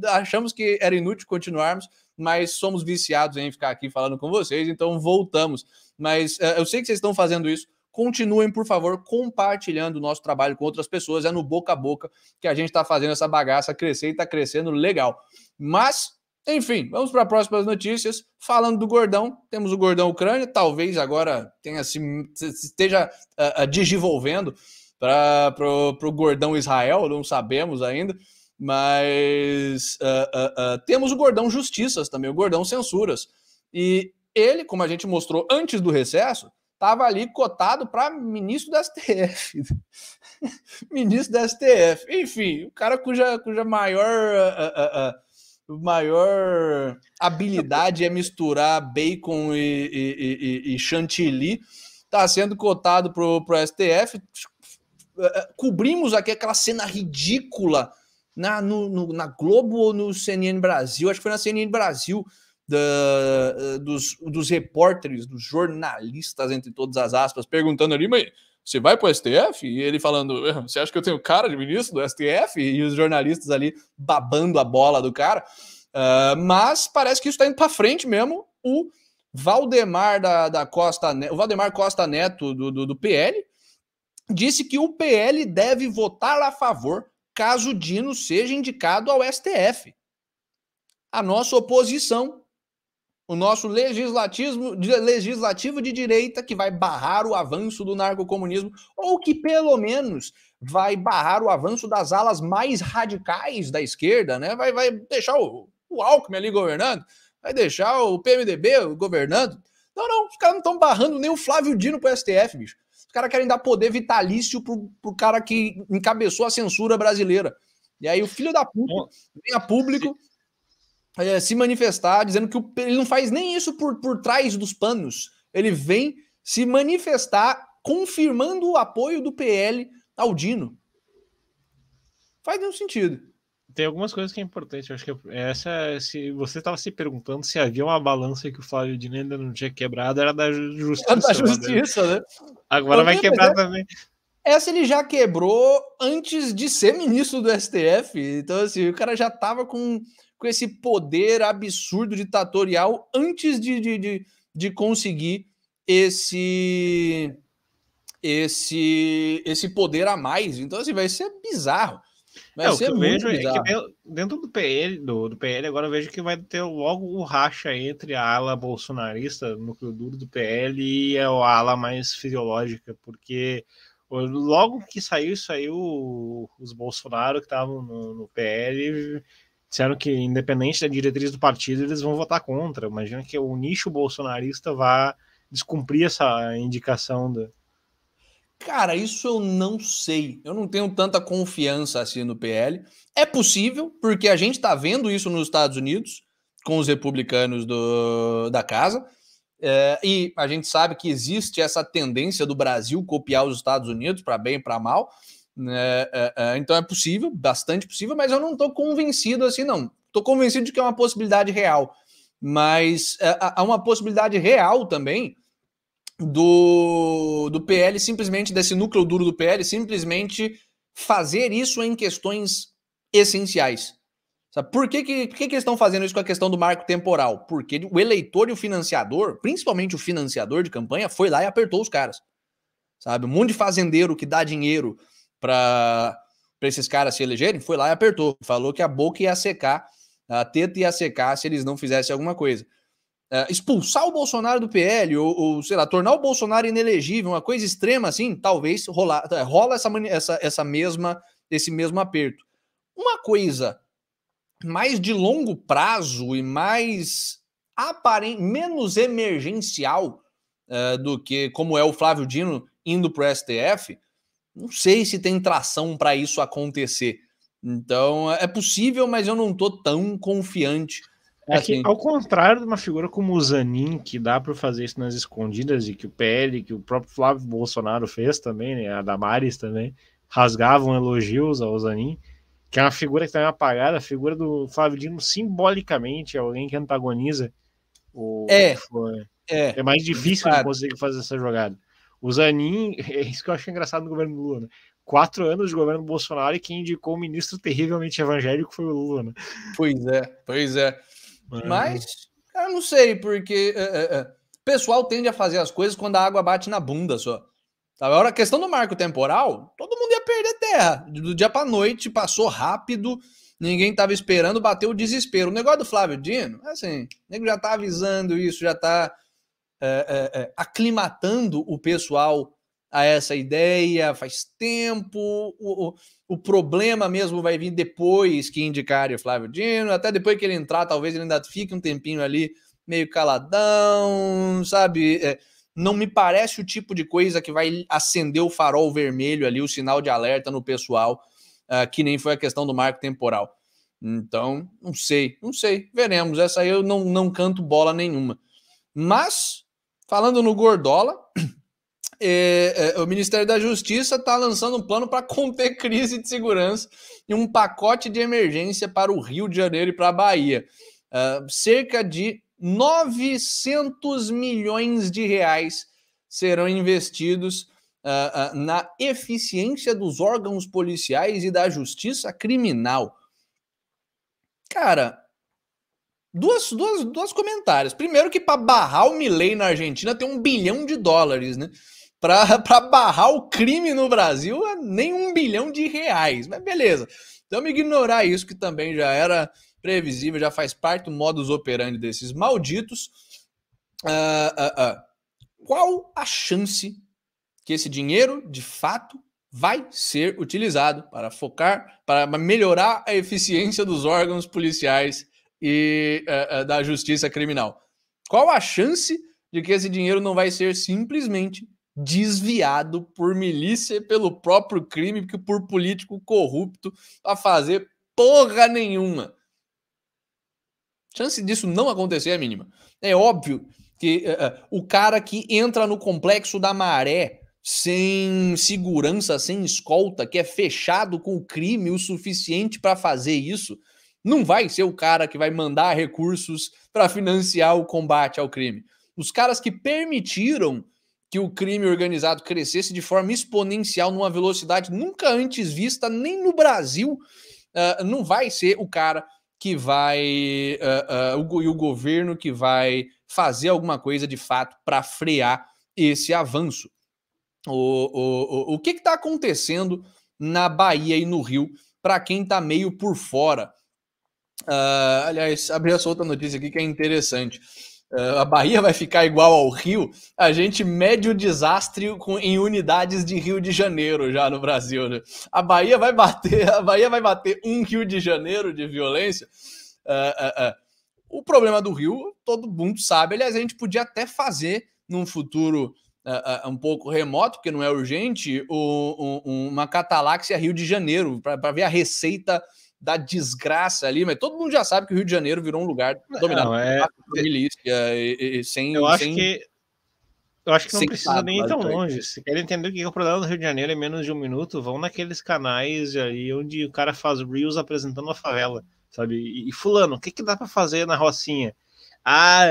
achamos que era inútil continuarmos, mas somos viciados em ficar aqui falando com vocês, então voltamos. Mas eu sei que vocês estão fazendo isso. Continuem, por favor, compartilhando o nosso trabalho com outras pessoas. É no boca a boca que a gente está fazendo essa bagaça crescer e está crescendo legal. Mas, enfim, vamos para as próximas notícias. Falando do gordão, temos o gordão Ucrânia. Talvez agora esteja digivolvendo para o gordão Israel, não sabemos ainda. Mas temos o gordão Justiças também, o gordão Censuras. E ele, como a gente mostrou antes do recesso, estava ali cotado para ministro da STF. Ministro da STF. Enfim, o cara cuja maior habilidade é misturar bacon e chantilly está sendo cotado para o STF. Cobrimos aqui aquela cena ridícula na Globo ou no CNN Brasil, acho que foi na CNN Brasil, dos repórteres, dos jornalistas, entre todas as aspas, perguntando ali, mas você vai para o STF? E ele falando, você acha que eu tenho cara de ministro do STF? E os jornalistas ali babando a bola do cara. Mas parece que isso está indo para frente mesmo. O Valdemar Costa Neto, do PL, disse que o PL deve votar a favor caso Dino seja indicado ao STF. A nossa oposição, o nosso legislativo de direita, que vai barrar o avanço do narcocomunismo, ou que pelo menos vai barrar o avanço das alas mais radicais da esquerda, né? Vai deixar o Alckmin ali governando, vai deixar o PMDB governando. Não, os caras não estão barrando nem o Flávio Dino pro STF, bicho. Os caras querem dar poder vitalício pro cara que encabeçou a censura brasileira. E aí o filho da puta vem a público se manifestar, dizendo que ele não faz nem isso por trás dos panos. Ele vem se manifestar confirmando o apoio do PL ao Dino. Faz nenhum sentido. Tem algumas coisas que é importante. Eu acho que se você estava se perguntando se havia uma balança que o Flávio Dino ainda não tinha quebrado, era da justiça. Era da justiça, né? Agora vai quebrar também. Essa ele já quebrou antes de ser ministro do STF. Então, assim, o cara já estava com esse poder absurdo ditatorial antes de conseguir esse poder a mais. Então, assim, vai ser bizarro. Vai ser muito bizarro. É que dentro do PL, do PL, agora eu vejo que vai ter logo o racha entre a ala bolsonarista, núcleo duro do PL, e a ala mais fisiológica, porque logo que saiu os Bolsonaro que estavam no PL disseram que, independente da diretriz do partido, eles vão votar contra. Imagina que o nicho bolsonarista vá descumprir essa indicação da... Cara, isso eu não sei. Eu não tenho tanta confiança assim no PL. É possível, porque a gente está vendo isso nos Estados Unidos, com os republicanos da casa, e a gente sabe que existe essa tendência do Brasil copiar os Estados Unidos, para bem e para mal. Então é possível, bastante possível, mas eu não estou convencido assim, não. Estou convencido de que é uma possibilidade real. Mas há uma possibilidade real também do PL simplesmente, desse núcleo duro do PL, simplesmente fazer isso em questões essenciais. Sabe? Por que eles estão fazendo isso com a questão do marco temporal? Porque o eleitor e o financiador, principalmente o financiador de campanha, foi lá e apertou os caras. Sabe? Um monte de fazendeiro que dá dinheiro para esses caras se elegerem, foi lá e apertou. Falou que a boca ia secar, a teta ia secar se eles não fizessem alguma coisa. expulsar o Bolsonaro do PL, ou, sei lá, tornar o Bolsonaro inelegível, uma coisa extrema assim, talvez rola esse mesmo aperto. Uma coisa mais de longo prazo e mais menos emergencial do que como é o Flávio Dino indo para o STF, não sei se tem tração para isso acontecer. Então, é possível, mas eu não estou tão confiante. É que, ao contrário de uma figura como o Zanin, que dá para fazer isso nas escondidas, e que o PL, que o próprio Flávio Bolsonaro fez também, né, a Damares também, rasgavam elogios ao Zanin, que é uma figura que está meio apagada, a figura do Flávio Dino, simbolicamente, é alguém que antagoniza o... É mais difícil de conseguir fazer essa jogada. O Zanin, é isso que eu acho engraçado no governo Lula, né? 4 anos de governo Bolsonaro e quem indicou o ministro terrivelmente evangélico foi o Lula, né? Pois é. Mas, eu não sei, porque o pessoal tende a fazer as coisas quando a água bate na bunda só. Agora, a questão do marco temporal, todo mundo ia perder terra. Do dia pra noite, passou rápido, ninguém tava esperando, bateu o desespero. O negócio do Flávio Dino, assim, o nego já tá avisando isso, já tá aclimatando o pessoal a essa ideia faz tempo. O problema mesmo vai vir depois que indicarem o Flávio Dino, até depois que ele entrar, talvez ele ainda fique um tempinho ali meio caladão, sabe? Não me parece o tipo de coisa que vai acender o farol vermelho ali, o sinal de alerta no pessoal, que nem foi a questão do marco temporal. Então, não sei, veremos. Essa aí eu não canto bola nenhuma. Mas, falando no Gordola, o Ministério da Justiça está lançando um plano para conter crise de segurança e um pacote de emergência para o Rio de Janeiro e para a Bahia. Cerca de 900 milhões de reais serão investidos na eficiência dos órgãos policiais e da justiça criminal. Cara, dois comentários. Primeiro que para barrar o Milei na Argentina tem $1 bilhão, né? Para barrar o crime no Brasil, nem R$1 bilhão. Mas beleza. Vamos ignorar isso, que também já era previsível, já faz parte do modus operandi desses malditos. Qual a chance que esse dinheiro, de fato, vai ser utilizado para focar, para melhorar a eficiência dos órgãos policiais e da justiça criminal? Qual a chance de que esse dinheiro não vai ser simplesmente desviado por milícia e pelo próprio crime, por político corrupto, a fazer porra nenhuma? A chance disso não acontecer é mínima. É óbvio que o cara que entra no Complexo da Maré sem segurança, sem escolta, que é fechado com o crime o suficiente para fazer isso, não vai ser o cara que vai mandar recursos para financiar o combate ao crime. Os caras que permitiram que o crime organizado crescesse de forma exponencial numa velocidade nunca antes vista, nem no Brasil, não vai ser o cara que vai, o governo que vai fazer alguma coisa de fato para frear esse avanço. O que está acontecendo na Bahia e no Rio, para quem está meio por fora? Aliás, abri essa outra notícia aqui que é interessante. A Bahia vai ficar igual ao Rio, a gente mede o desastre em unidades de Rio de Janeiro já no Brasil, né? A Bahia vai bater um Rio de Janeiro de violência. O problema do Rio, todo mundo sabe, aliás, a gente podia até fazer num futuro um pouco remoto, porque não é urgente, uma Cataláxia Rio de Janeiro, para ver a receita da desgraça ali, mas todo mundo já sabe que o Rio de Janeiro virou um lugar dominado por milícia e sem... Eu acho que não precisa nem ir tão longe. Se querem entender o que é o problema do Rio de Janeiro em menos de 1 minuto, vão naqueles canais aí onde o cara faz reels apresentando a favela, sabe? E fulano, o que dá pra fazer na Rocinha?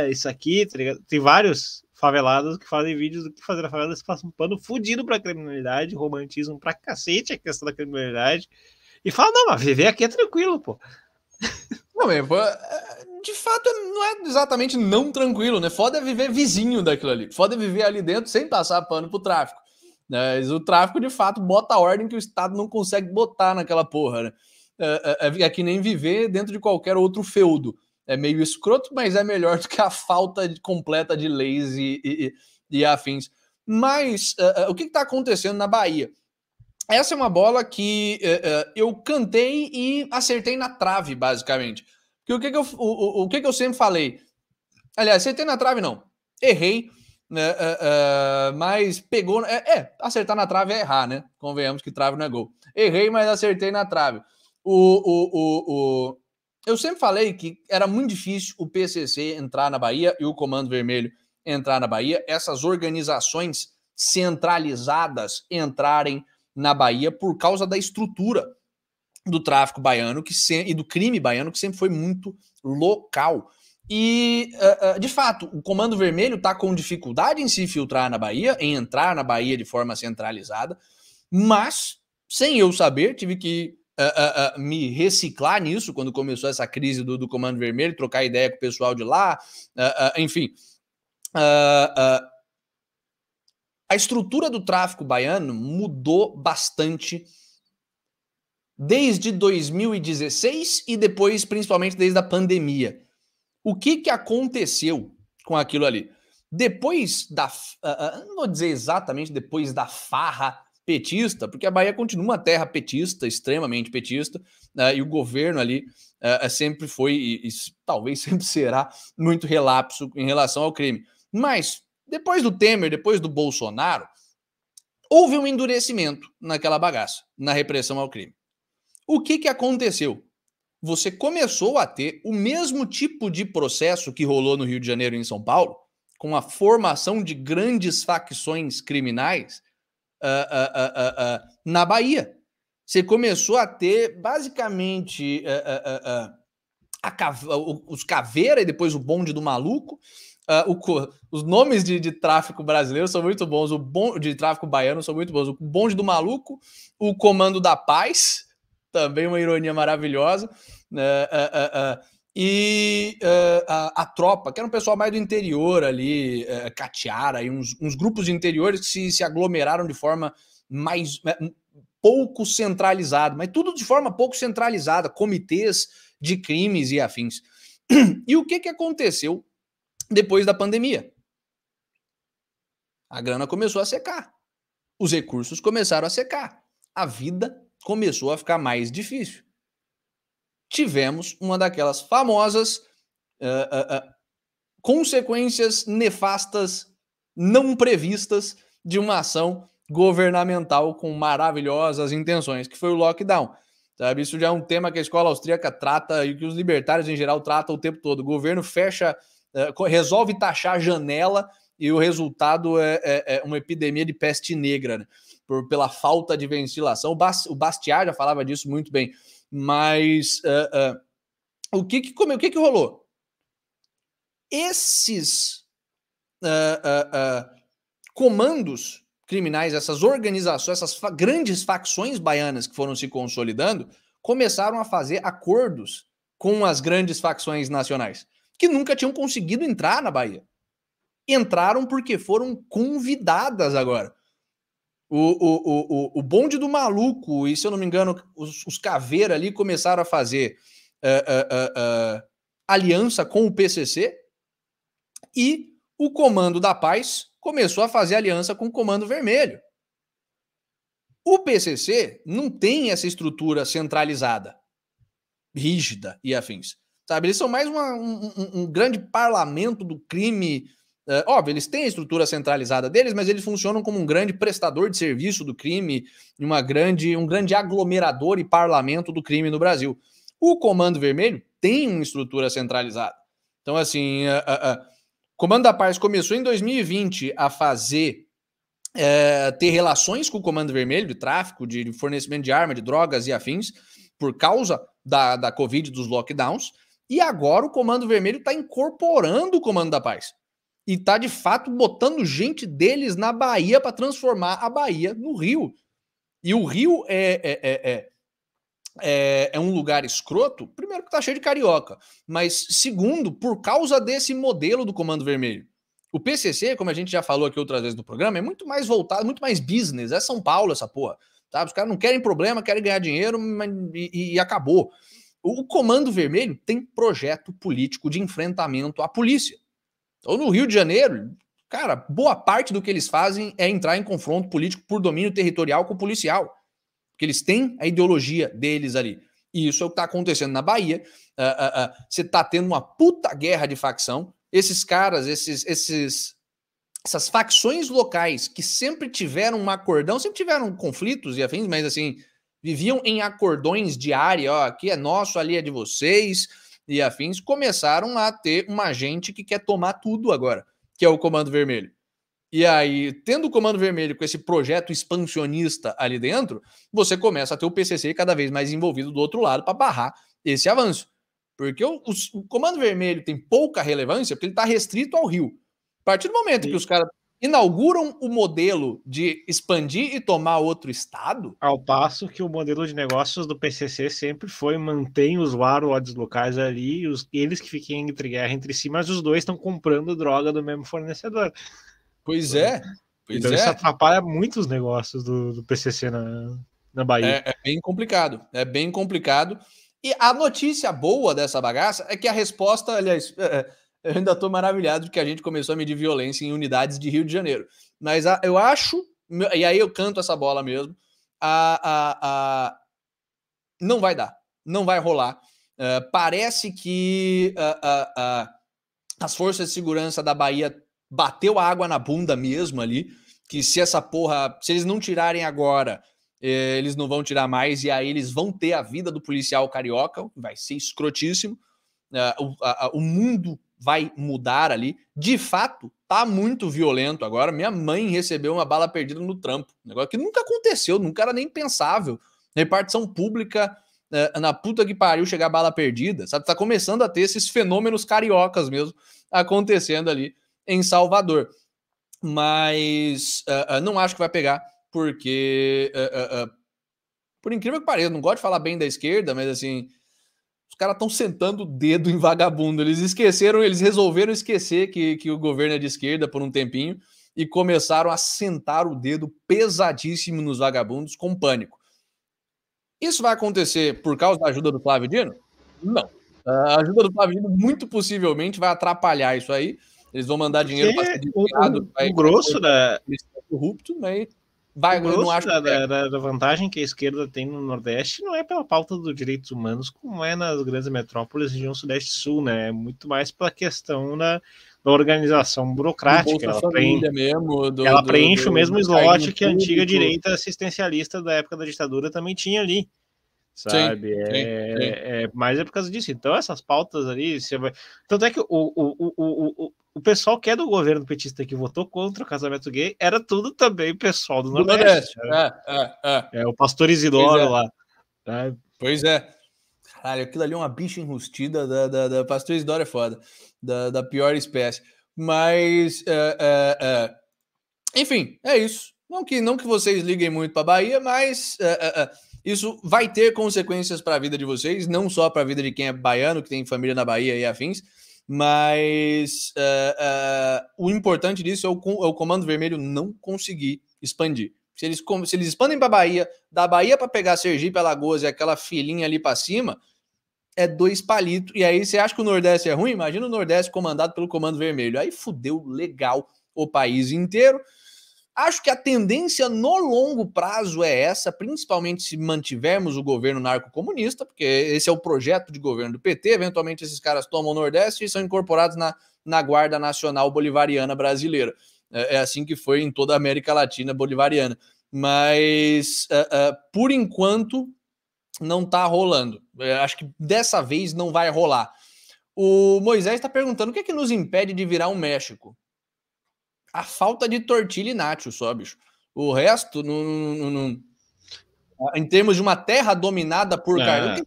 Isso aqui, tá ligado? Tem vários favelados que fazem vídeos do que fazer na favela, eles passam um pano fudido pra criminalidade, romantizam pra cacete a questão da criminalidade, e fala, não, mas viver aqui é tranquilo, pô. Não, de fato, não é exatamente não tranquilo, né? Foda é viver vizinho daquilo ali. Foda é viver ali dentro sem passar pano pro tráfico. Mas o tráfico, de fato, bota a ordem que o Estado não consegue botar naquela porra, né? É que nem viver dentro de qualquer outro feudo. é meio escroto, mas é melhor do que a falta completa de leis e afins. Mas o que está acontecendo na Bahia? Essa é uma bola que eu cantei e acertei na trave, basicamente. Porque o que eu sempre falei? Aliás, acertei na trave não. Errei, né, mas pegou... acertar na trave é errar, né? Convenhamos que trave não é gol. Errei, mas acertei na trave. Eu sempre falei que era muito difícil o PCC entrar na Bahia e o Comando Vermelho entrar na Bahia. Essas organizações centralizadas entrarem na Bahia por causa da estrutura do tráfico baiano e do crime baiano, que sempre foi muito local. E, de fato, o Comando Vermelho está com dificuldade em se infiltrar na Bahia, em entrar na Bahia de forma centralizada, mas, sem eu saber, tive que me reciclar nisso quando começou essa crise do Comando Vermelho, trocar ideia com o pessoal de lá, enfim. A estrutura do tráfico baiano mudou bastante desde 2016 e depois, principalmente, desde a pandemia. O que aconteceu com aquilo ali? Depois da... não vou dizer exatamente depois da farra petista, porque a Bahia continua uma terra petista, extremamente petista, e o governo ali sempre foi, e talvez sempre será, muito relapso em relação ao crime. Mas, depois do Temer, depois do Bolsonaro, houve um endurecimento naquela bagaça, na repressão ao crime. O que aconteceu? Você começou a ter o mesmo tipo de processo que rolou no Rio de Janeiro e em São Paulo, com a formação de grandes facções criminais na Bahia. Você começou a ter, basicamente, os Caveira e depois o Bonde do Maluco. Os nomes de tráfico brasileiro são muito bons, de tráfico baiano são muito bons. O Bonde do Maluco, o Comando da Paz, também uma ironia maravilhosa, e a tropa, que era um pessoal mais do interior ali, Catiara, e uns grupos de interiores que se aglomeraram de forma mais pouco centralizada, mas tudo de forma pouco centralizada, comitês de crimes e afins. E o que aconteceu depois da pandemia? A grana começou a secar, os recursos começaram a secar, a vida começou a ficar mais difícil. Tivemos uma daquelas famosas consequências nefastas não previstas de uma ação governamental com maravilhosas intenções, que foi o lockdown. Sabe? Isso já é um tema que a escola austríaca trata e que os libertários em geral tratam o tempo todo. O governo fecha, resolve taxar a janela e o resultado é uma epidemia de peste negra, né? Pela falta de ventilação. O Bastiat já falava disso muito bem. Mas o que rolou? Esses comandos criminais, essas organizações, essas grandes facções baianas que foram se consolidando, começaram a fazer acordos com as grandes facções nacionais, que nunca tinham conseguido entrar na Bahia. Entraram porque foram convidadas agora. O Bonde do Maluco, e se eu não me engano, os Caveira ali começaram a fazer aliança com o PCC, e o Comando da Paz começou a fazer aliança com o Comando Vermelho. O PCC não tem essa estrutura centralizada, rígida e afins. Sabe? Eles são mais um grande parlamento do crime. Óbvio, eles têm a estrutura centralizada deles, mas eles funcionam como um grande prestador de serviço do crime, um grande aglomerador e parlamento do crime no Brasil. O Comando Vermelho tem uma estrutura centralizada. Então, assim, o Comando da Paz começou em 2020 a ter relações com o Comando Vermelho, de tráfico, de fornecimento de arma, de drogas e afins, por causa da Covid, dos lockdowns, e agora o Comando Vermelho está incorporando o Comando da Paz. E está, de fato, botando gente deles na Bahia para transformar a Bahia no Rio. E o Rio é um lugar escroto, primeiro que está cheio de carioca, mas segundo, por causa desse modelo do Comando Vermelho. O PCC, como a gente já falou aqui outras vezes no programa, é muito mais voltado, muito mais business, é São Paulo essa porra. Sabe? Os caras não querem problema, querem ganhar dinheiro e acabou. O Comando Vermelho tem projeto político de enfrentamento à polícia. Então, no Rio de Janeiro, cara, boa parte do que eles fazem é entrar em confronto político por domínio territorial com o policial. Porque eles têm a ideologia deles ali. E isso é o que está acontecendo na Bahia. Você está tendo uma puta guerra de facção. Esses caras, essas facções locais que sempre tiveram um acordão, sempre tiveram conflitos e afins, mas assim, viviam em acordões diários, ó, aqui é nosso, ali é de vocês e afins, começaram a ter uma gente que quer tomar tudo agora, que é o Comando Vermelho. E aí, tendo o Comando Vermelho com esse projeto expansionista ali dentro, você começa a ter o PCC cada vez mais envolvido do outro lado para barrar esse avanço. Porque o Comando Vermelho tem pouca relevância porque ele está restrito ao Rio. A partir do momento que os caras inauguram o modelo de expandir e tomar outro estado... Ao passo que o modelo de negócios do PCC sempre foi manter os warlords locais ali, eles que fiquem entre guerra entre si, mas os dois estão comprando droga do mesmo fornecedor. Pois é. Então isso atrapalha muito os negócios do PCC na Bahia. É bem complicado. É bem complicado. E a notícia boa dessa bagaça é que a resposta, aliás, eu ainda estou maravilhado de que a gente começou a medir violência em unidades de Rio de Janeiro. Mas eu acho, e aí eu canto essa bola mesmo, não vai dar. Não vai rolar. Parece que as forças de segurança da Bahia bateu a água na bunda mesmo ali, que se essa porra, se eles não tirarem agora, eles não vão tirar mais, e aí eles vão ter a vida do policial carioca, vai ser escrotíssimo, o mundo vai mudar ali, de fato, tá muito violento agora, minha mãe recebeu uma bala perdida no trampo, negócio que nunca aconteceu, nunca era nem pensável, repartição pública, na puta que pariu chegar bala perdida, sabe, tá começando a ter esses fenômenos cariocas mesmo, acontecendo ali em Salvador, mas não acho que vai pegar, porque por incrível que pareça, não gosto de falar bem da esquerda, mas assim, os caras estão sentando o dedo em vagabundo, eles resolveram esquecer que o governo é de esquerda por um tempinho e começaram a sentar o dedo pesadíssimo nos vagabundos com pânico. Isso vai acontecer por causa da ajuda do Flávio Dino? Não. A ajuda do Flávio Dino muito possivelmente vai atrapalhar isso aí. Eles vão mandar dinheiro para ser desviado. O grosso da... corrupto, mas eu não acho da vantagem que a esquerda tem no Nordeste não é pela pauta dos direitos humanos, como é nas grandes metrópoles região Sudeste e Sul, né? É muito mais pela questão da organização burocrática. Ela preenche o mesmo slot que a antiga direita assistencialista da época da ditadura também tinha ali. Sabe? Sim. Mas é por causa disso. Então, essas pautas ali. Tanto é que o pessoal que é do governo petista que votou contra o casamento gay era tudo também pessoal do Nordeste. O pastor Isidoro lá. Pois é. Caralho, aquilo ali é uma bicha enrustida da pastor Isidoro é foda. Da pior espécie. Mas, enfim, é isso. Não que vocês liguem muito para Bahia, mas isso vai ter consequências para a vida de vocês, não só para a vida de quem é baiano, que tem família na Bahia e afins, mas o importante disso é o Comando Vermelho não conseguir expandir. Se eles expandem para a Bahia, da Bahia para pegar Sergipe, Alagoas e aquela filinha ali para cima, é 2 palitos. E aí você acha que o Nordeste é ruim? Imagina o Nordeste comandado pelo Comando Vermelho. Aí fudeu legal o país inteiro. Acho que a tendência no longo prazo é essa, principalmente se mantivermos o governo narco-comunista, porque esse é o projeto de governo do PT. Eventualmente esses caras tomam o Nordeste e são incorporados na Guarda Nacional Bolivariana Brasileira. É assim que foi em toda a América Latina bolivariana. Mas, por enquanto, não tá rolando. Acho que dessa vez não vai rolar. O Moisés está perguntando o que é que nos impede de virar um México? A falta de tortilha e nacho só, bicho. O resto, em termos de uma terra dominada por carne...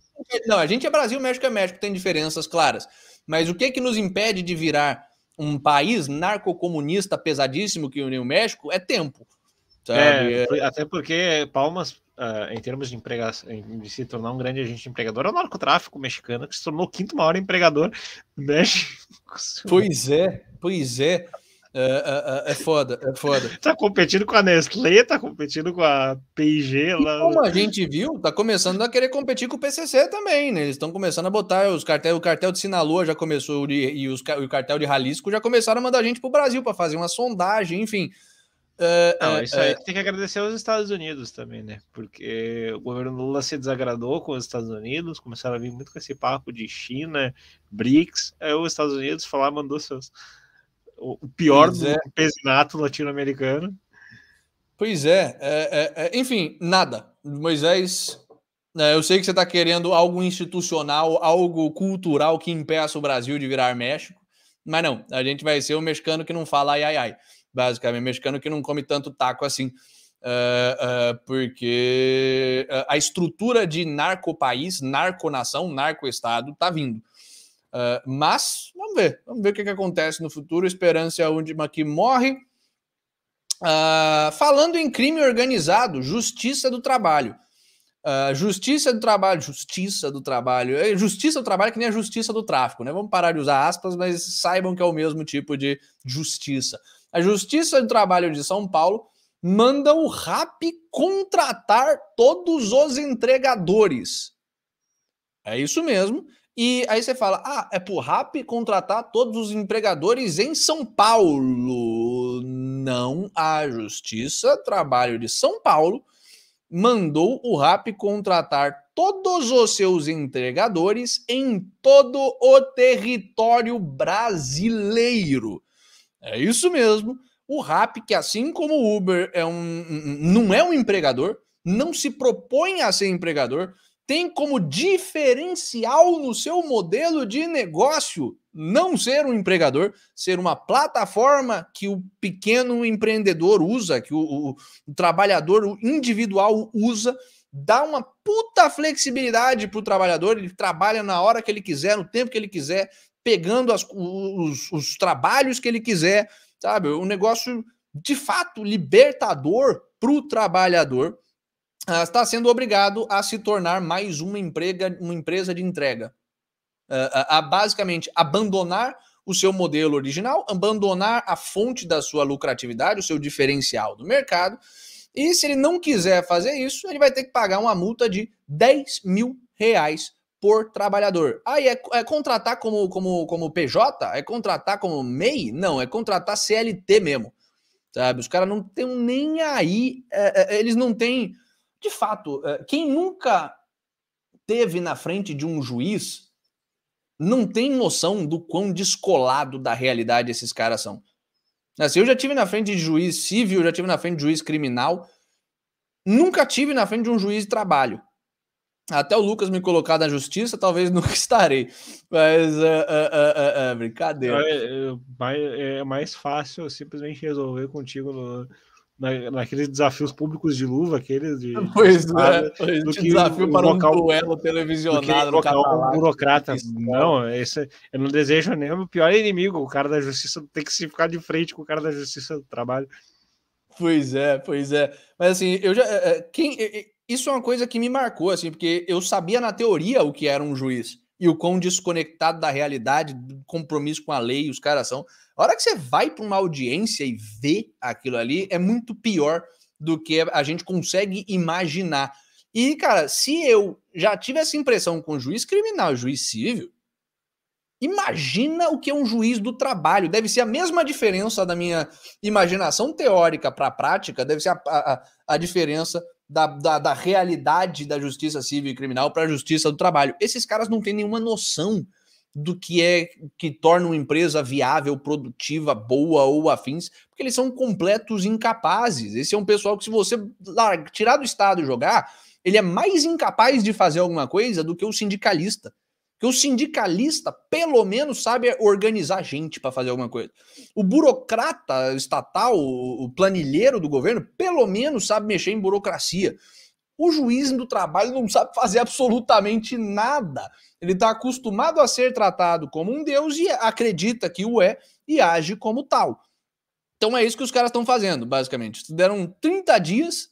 Não, a gente é Brasil, México é México, tem diferenças claras. Mas o que é que nos impede de virar um país narcocomunista pesadíssimo que uniu o México? É tempo. Sabe? Até porque Palmas, em termos de empregação, de se tornar um grande agente empregador, é o narcotráfico mexicano, que se tornou o 5º maior empregador do México. Pois é. É foda, é foda. Tá competindo com a Nestlé, tá competindo com a P&G lá. Como a gente viu, tá começando a querer competir com o PCC também, né? Eles estão começando a botar o cartel de Sinaloa já começou e o cartel de Jalisco já começaram a mandar a gente pro Brasil para fazer uma sondagem, enfim. Não, isso aí tem que agradecer aos Estados Unidos também, né? Porque o governo Lula se desagradou com os Estados Unidos, começaram a vir muito com esse papo de China, BRICS, aí os Estados Unidos falou, mandou o pior do empesinato latino-americano. Pois enfim, nada. Moisés, eu sei que você está querendo algo institucional, algo cultural que impeça o Brasil de virar México, mas não, a gente vai ser o mexicano que não fala ai, ai, ai. Basicamente, mexicano que não come tanto taco assim. Porque a estrutura de narco-país, narco-nação, narco-estado tá vindo. Mas vamos ver o que acontece no futuro. Esperança é a última que morre. Falando em crime organizado, Justiça do Trabalho. Justiça do Trabalho é que nem a Justiça do Tráfico, né? Vamos parar de usar aspas, mas saibam que é o mesmo tipo de justiça. A Justiça do Trabalho de São Paulo manda o RAP contratar todos os entregadores. É isso mesmo. E aí você fala, é pro RAP contratar todos os empregadores em São Paulo. Não, a Justiça do Trabalho de São Paulo mandou o RAP contratar todos os seus entregadores em todo o território brasileiro. É isso mesmo. O RAP, que assim como o Uber não é um empregador, não se propõe a ser empregador, tem como diferencial no seu modelo de negócio não ser um empregador, ser uma plataforma que o pequeno empreendedor usa, que o trabalhador individual usa, dá uma puta flexibilidade para o trabalhador, ele trabalha na hora que ele quiser, no tempo que ele quiser, pegando os trabalhos que ele quiser, sabe? Um negócio de fato libertador para o trabalhador. Está sendo obrigado a se tornar mais uma empresa de entrega. A basicamente abandonar o seu modelo original, abandonar a fonte da sua lucratividade, o seu diferencial do mercado. E se ele não quiser fazer isso, ele vai ter que pagar uma multa de R$10 mil por trabalhador. Aí é contratar como PJ? É contratar como MEI? Não, é contratar CLT mesmo. Sabe? Os caras não têm nem aí, eles não têm... De fato, quem nunca teve na frente de um juiz não tem noção do quão descolado da realidade esses caras são. Assim, eu já tive na frente de juiz civil, já tive na frente de juiz criminal, nunca tive na frente de um juiz de trabalho. Até o Lucas me colocar na justiça, talvez nunca estarei. Mas brincadeira. É mais fácil simplesmente resolver contigo naqueles desafios públicos de luva, aqueles de do que desafio para um duelo televisionado no um burocrata. Não, eu não desejo nem o pior inimigo. O cara da justiça tem que se ficar de frente com o cara da justiça do trabalho. Pois é. Mas assim, isso é uma coisa que me marcou, assim, porque eu sabia na teoria o que era um juiz e o quão desconectado da realidade, do compromisso com a lei os caras são. A hora que você vai para uma audiência e vê aquilo ali, é muito pior do que a gente consegue imaginar. E, cara, se eu já tive essa impressão com juiz criminal, juiz civil, imagina o que é um juiz do trabalho. Deve ser a mesma diferença da minha imaginação teórica para a prática, deve ser a diferença da realidade da justiça civil e criminal para a justiça do trabalho. Esses caras não têm nenhuma noção do que torna uma empresa viável, produtiva, boa ou afins, porque eles são completos incapazes. Esse é um pessoal que, se você tirar do Estado e jogar, ele é mais incapaz de fazer alguma coisa do que o sindicalista. Porque o sindicalista, pelo menos, sabe organizar gente para fazer alguma coisa. O burocrata estatal, o planilheiro do governo, pelo menos sabe mexer em burocracia. O juiz do trabalho não sabe fazer absolutamente nada. Ele está acostumado a ser tratado como um deus e acredita que o é e age como tal. Então é isso que os caras estão fazendo, basicamente. Deram 30 dias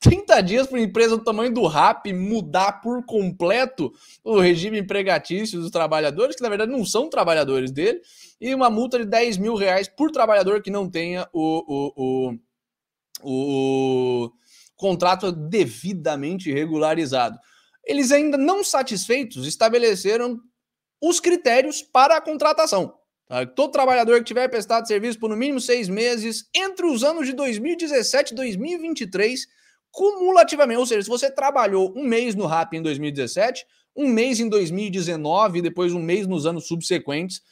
30 dias para uma empresa do tamanho do Rappi mudar por completo o regime empregatício dos trabalhadores, que na verdade não são trabalhadores dele, e uma multa de 10 mil reais por trabalhador que não tenha o contrato devidamente regularizado. Eles ainda não satisfeitos estabeleceram os critérios para a contratação. Todo trabalhador que tiver prestado serviço por no mínimo 6 meses entre os anos de 2017 e 2023, cumulativamente, ou seja, se você trabalhou um mês no Rappi em 2017, um mês em 2019 e depois um mês nos anos subsequentes,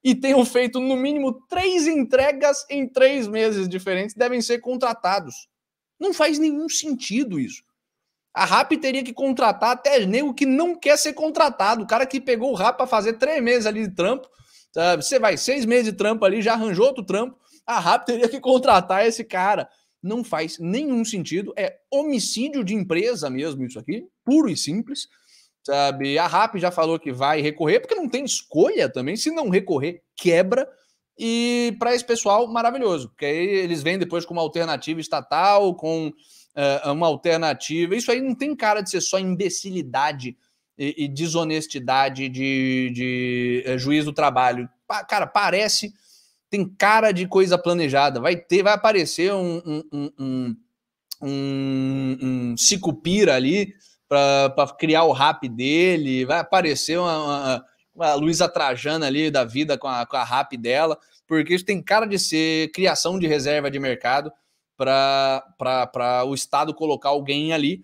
e tenham feito no mínimo 3 entregas em 3 meses diferentes, devem ser contratados. Não faz nenhum sentido isso. A Rappi teria que contratar até nego que não quer ser contratado. O cara que pegou o Rappi para fazer 3 meses ali de trampo, sabe? Você vai 6 meses de trampo ali, já arranjou outro trampo, a Rappi teria que contratar esse cara. Não faz nenhum sentido, é homicídio de empresa mesmo isso aqui, puro e simples, sabe? A Rappi já falou que vai recorrer, porque não tem escolha também, se não recorrer, quebra, e para esse pessoal, maravilhoso, porque aí eles vêm depois com uma alternativa estatal, com uma alternativa, isso aí não tem cara de ser só imbecilidade e desonestidade de juiz do trabalho, cara, parece... Tem cara de coisa planejada. Vai aparecer um Sicupira ali para criar o rap dele. Vai aparecer uma Luísa Trajana ali da vida com a rap dela. Porque isso tem cara de ser criação de reserva de mercado para o Estado colocar alguém ali.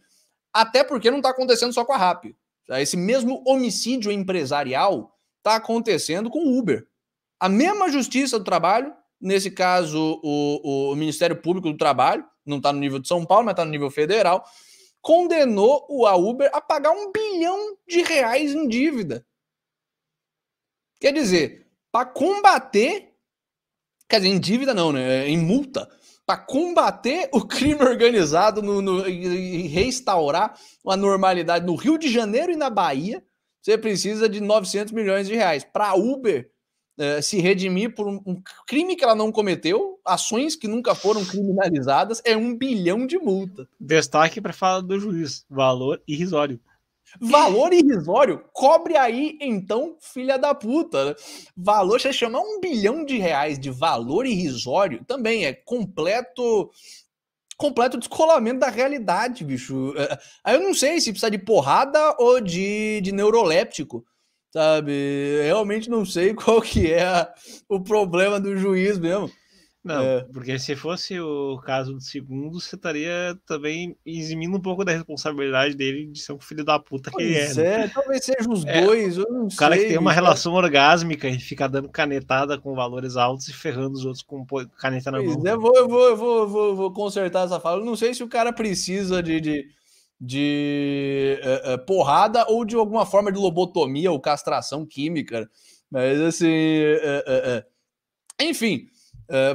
Até porque não está acontecendo só com a rap. Esse mesmo homicídio empresarial está acontecendo com o Uber. A mesma Justiça do Trabalho, nesse caso o Ministério Público do Trabalho, não está no nível de São Paulo, mas está no nível federal, condenou a Uber a pagar R$1 bilhão em dívida. Quer dizer, para combater, quer dizer, em dívida não, né? Em multa, para combater o crime organizado e restaurar uma normalidade no Rio de Janeiro e na Bahia, você precisa de R$900 milhões. Para a Uber se redimir por um crime que ela não cometeu, ações que nunca foram criminalizadas, é R$1 bilhão de multa. Destaque para falar do juiz, valor irrisório. Valor irrisório? Cobre aí, então, filha da puta. Né? Valor, você chama R$1 bilhão de valor irrisório, também é completo descolamento da realidade, bicho. Aí eu não sei se precisa de porrada ou de neuroléptico. Sabe, realmente não sei qual que é o problema do juiz mesmo. Não, porque se fosse o caso do segundo, você estaria também eximindo um pouco da responsabilidade dele de ser um filho da puta que ele é. Né? Talvez seja os dois, eu não sei. O cara que tem uma relação orgásmica e fica dando canetada com valores altos e ferrando os outros com caneta na mão. Eu vou consertar essa fala. Eu não sei se o cara precisa de porrada ou de alguma forma de lobotomia ou castração química, mas assim, enfim,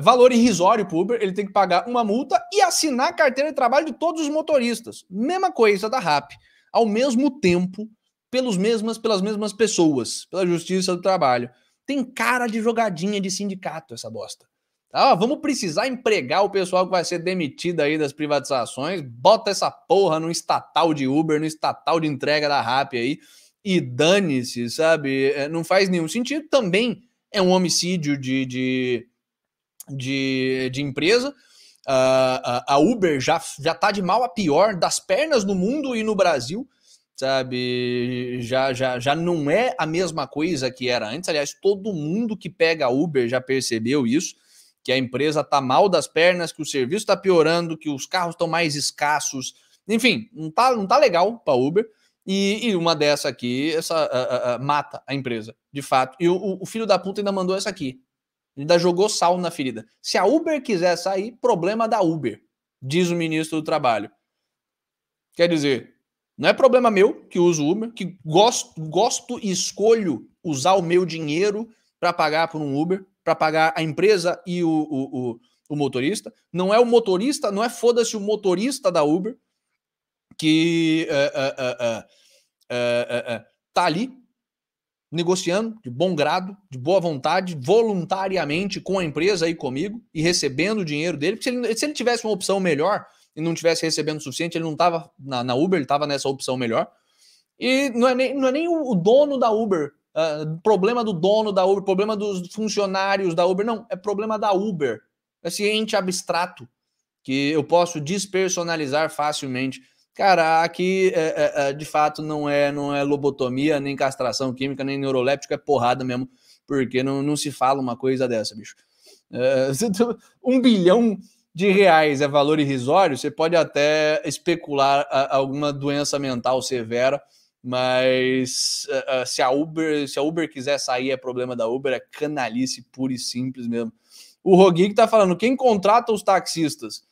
valor irrisório pro Uber, ele tem que pagar uma multa e assinar a carteira de trabalho de todos os motoristas, mesma coisa da Rappi, ao mesmo tempo, pelas mesmas pessoas, pela Justiça do Trabalho. Tem cara de jogadinha de sindicato essa bosta. Vamos precisar empregar o pessoal que vai ser demitido aí das privatizações, bota essa porra no estatal de Uber, no estatal de entrega da Rappi aí, e dane-se, sabe? Não faz nenhum sentido. Também é um homicídio de empresa. A Uber já tá de mal a pior, das pernas no mundo e no Brasil, sabe? Já não é a mesma coisa que era antes. Aliás, todo mundo que pega a Uber já percebeu isso, que a empresa tá mal das pernas, que o serviço tá piorando, que os carros estão mais escassos, enfim, não tá legal para Uber, e uma dessa aqui, mata a empresa, de fato. E o filho da puta ainda mandou essa aqui, ainda jogou sal na ferida. Se a Uber quiser sair, problema da Uber, diz o ministro do Trabalho. Quer dizer, não é problema meu que uso Uber, que gosto e escolho usar o meu dinheiro para pagar por um Uber, para pagar a empresa e o motorista. Não é o motorista, não é foda-se o motorista da Uber que tá ali negociando de bom grado, de boa vontade, voluntariamente com a empresa e comigo, e recebendo o dinheiro dele, porque se ele tivesse uma opção melhor e não tivesse recebendo o suficiente, ele não estava na Uber, ele estava nessa opção melhor. E não é nem o dono da Uber, problema do dono da Uber, problema dos funcionários da Uber, não, é problema da Uber. Esse ente abstrato que eu posso despersonalizar facilmente. Cara, aqui de fato não é lobotomia, nem castração química, nem neuroléptico, é porrada mesmo, porque não se fala uma coisa dessa, bicho. 1 bilhão de reais é valor irrisório, você pode até especular alguma doença mental severa, mas se a Uber quiser sair, é problema da Uber, é canalice pura e simples mesmo. O Roguinho que tá falando, quem contrata os taxistas?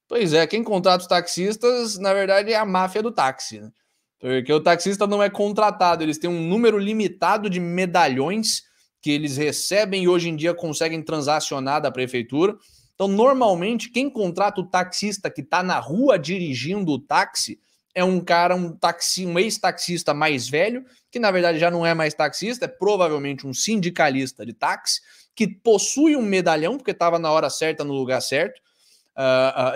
Pois é, quem contrata os taxistas, na verdade, é a máfia do táxi, né? Porque o taxista não é contratado, eles têm um número limitado de medalhões que eles recebem e hoje em dia conseguem transacionar da prefeitura. Então, normalmente, quem contrata o taxista que está na rua dirigindo o táxi é um cara, um ex-taxista mais velho, que na verdade já não é mais taxista, é provavelmente um sindicalista de táxi, que possui um medalhão, porque estava na hora certa, no lugar certo,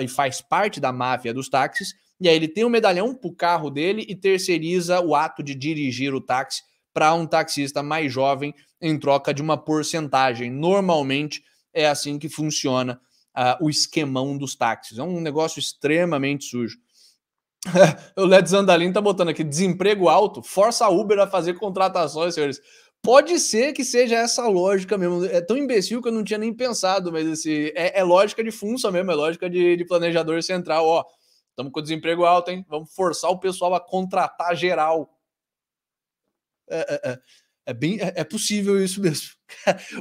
e faz parte da máfia dos táxis, e aí ele tem um medalhão pro carro dele e terceiriza o ato de dirigir o táxi para um taxista mais jovem em troca de uma porcentagem. Normalmente é assim que funciona o esquemão dos táxis. É um negócio extremamente sujo. O Led Zandalin tá botando aqui, desemprego alto, força a Uber a fazer contratações, senhores. Pode ser que seja essa lógica mesmo. É tão imbecil que eu não tinha nem pensado, mas assim, é lógica de funça mesmo, é lógica de planejador central. Ó, estamos com desemprego alto, hein? Vamos forçar o pessoal a contratar geral. É possível isso mesmo.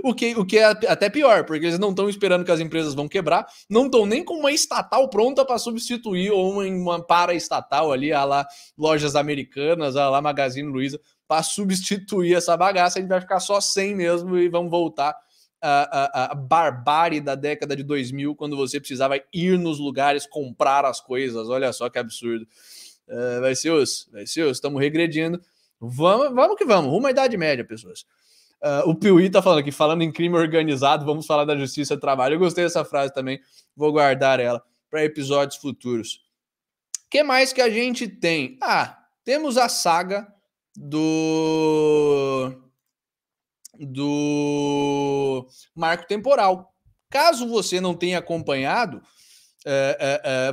o que é até pior, porque eles não estão esperando que as empresas vão quebrar, não estão nem com uma estatal pronta para substituir ou uma para-estatal ali, a lá Lojas Americanas, a lá Magazine Luiza, para substituir essa bagaça. A gente vai ficar só sem mesmo e vamos voltar a barbárie da década de 2000, quando você precisava ir nos lugares comprar as coisas. Olha só que absurdo. Vai ser osso, estamos regredindo. Vamos que vamos, rumo à Idade Média, pessoas. O Piuí tá falando aqui, falando em crime organizado, vamos falar da justiça do trabalho. Eu gostei dessa frase também, vou guardar ela para episódios futuros. O que mais que a gente tem? Temos a saga do marco temporal. Caso você não tenha acompanhado,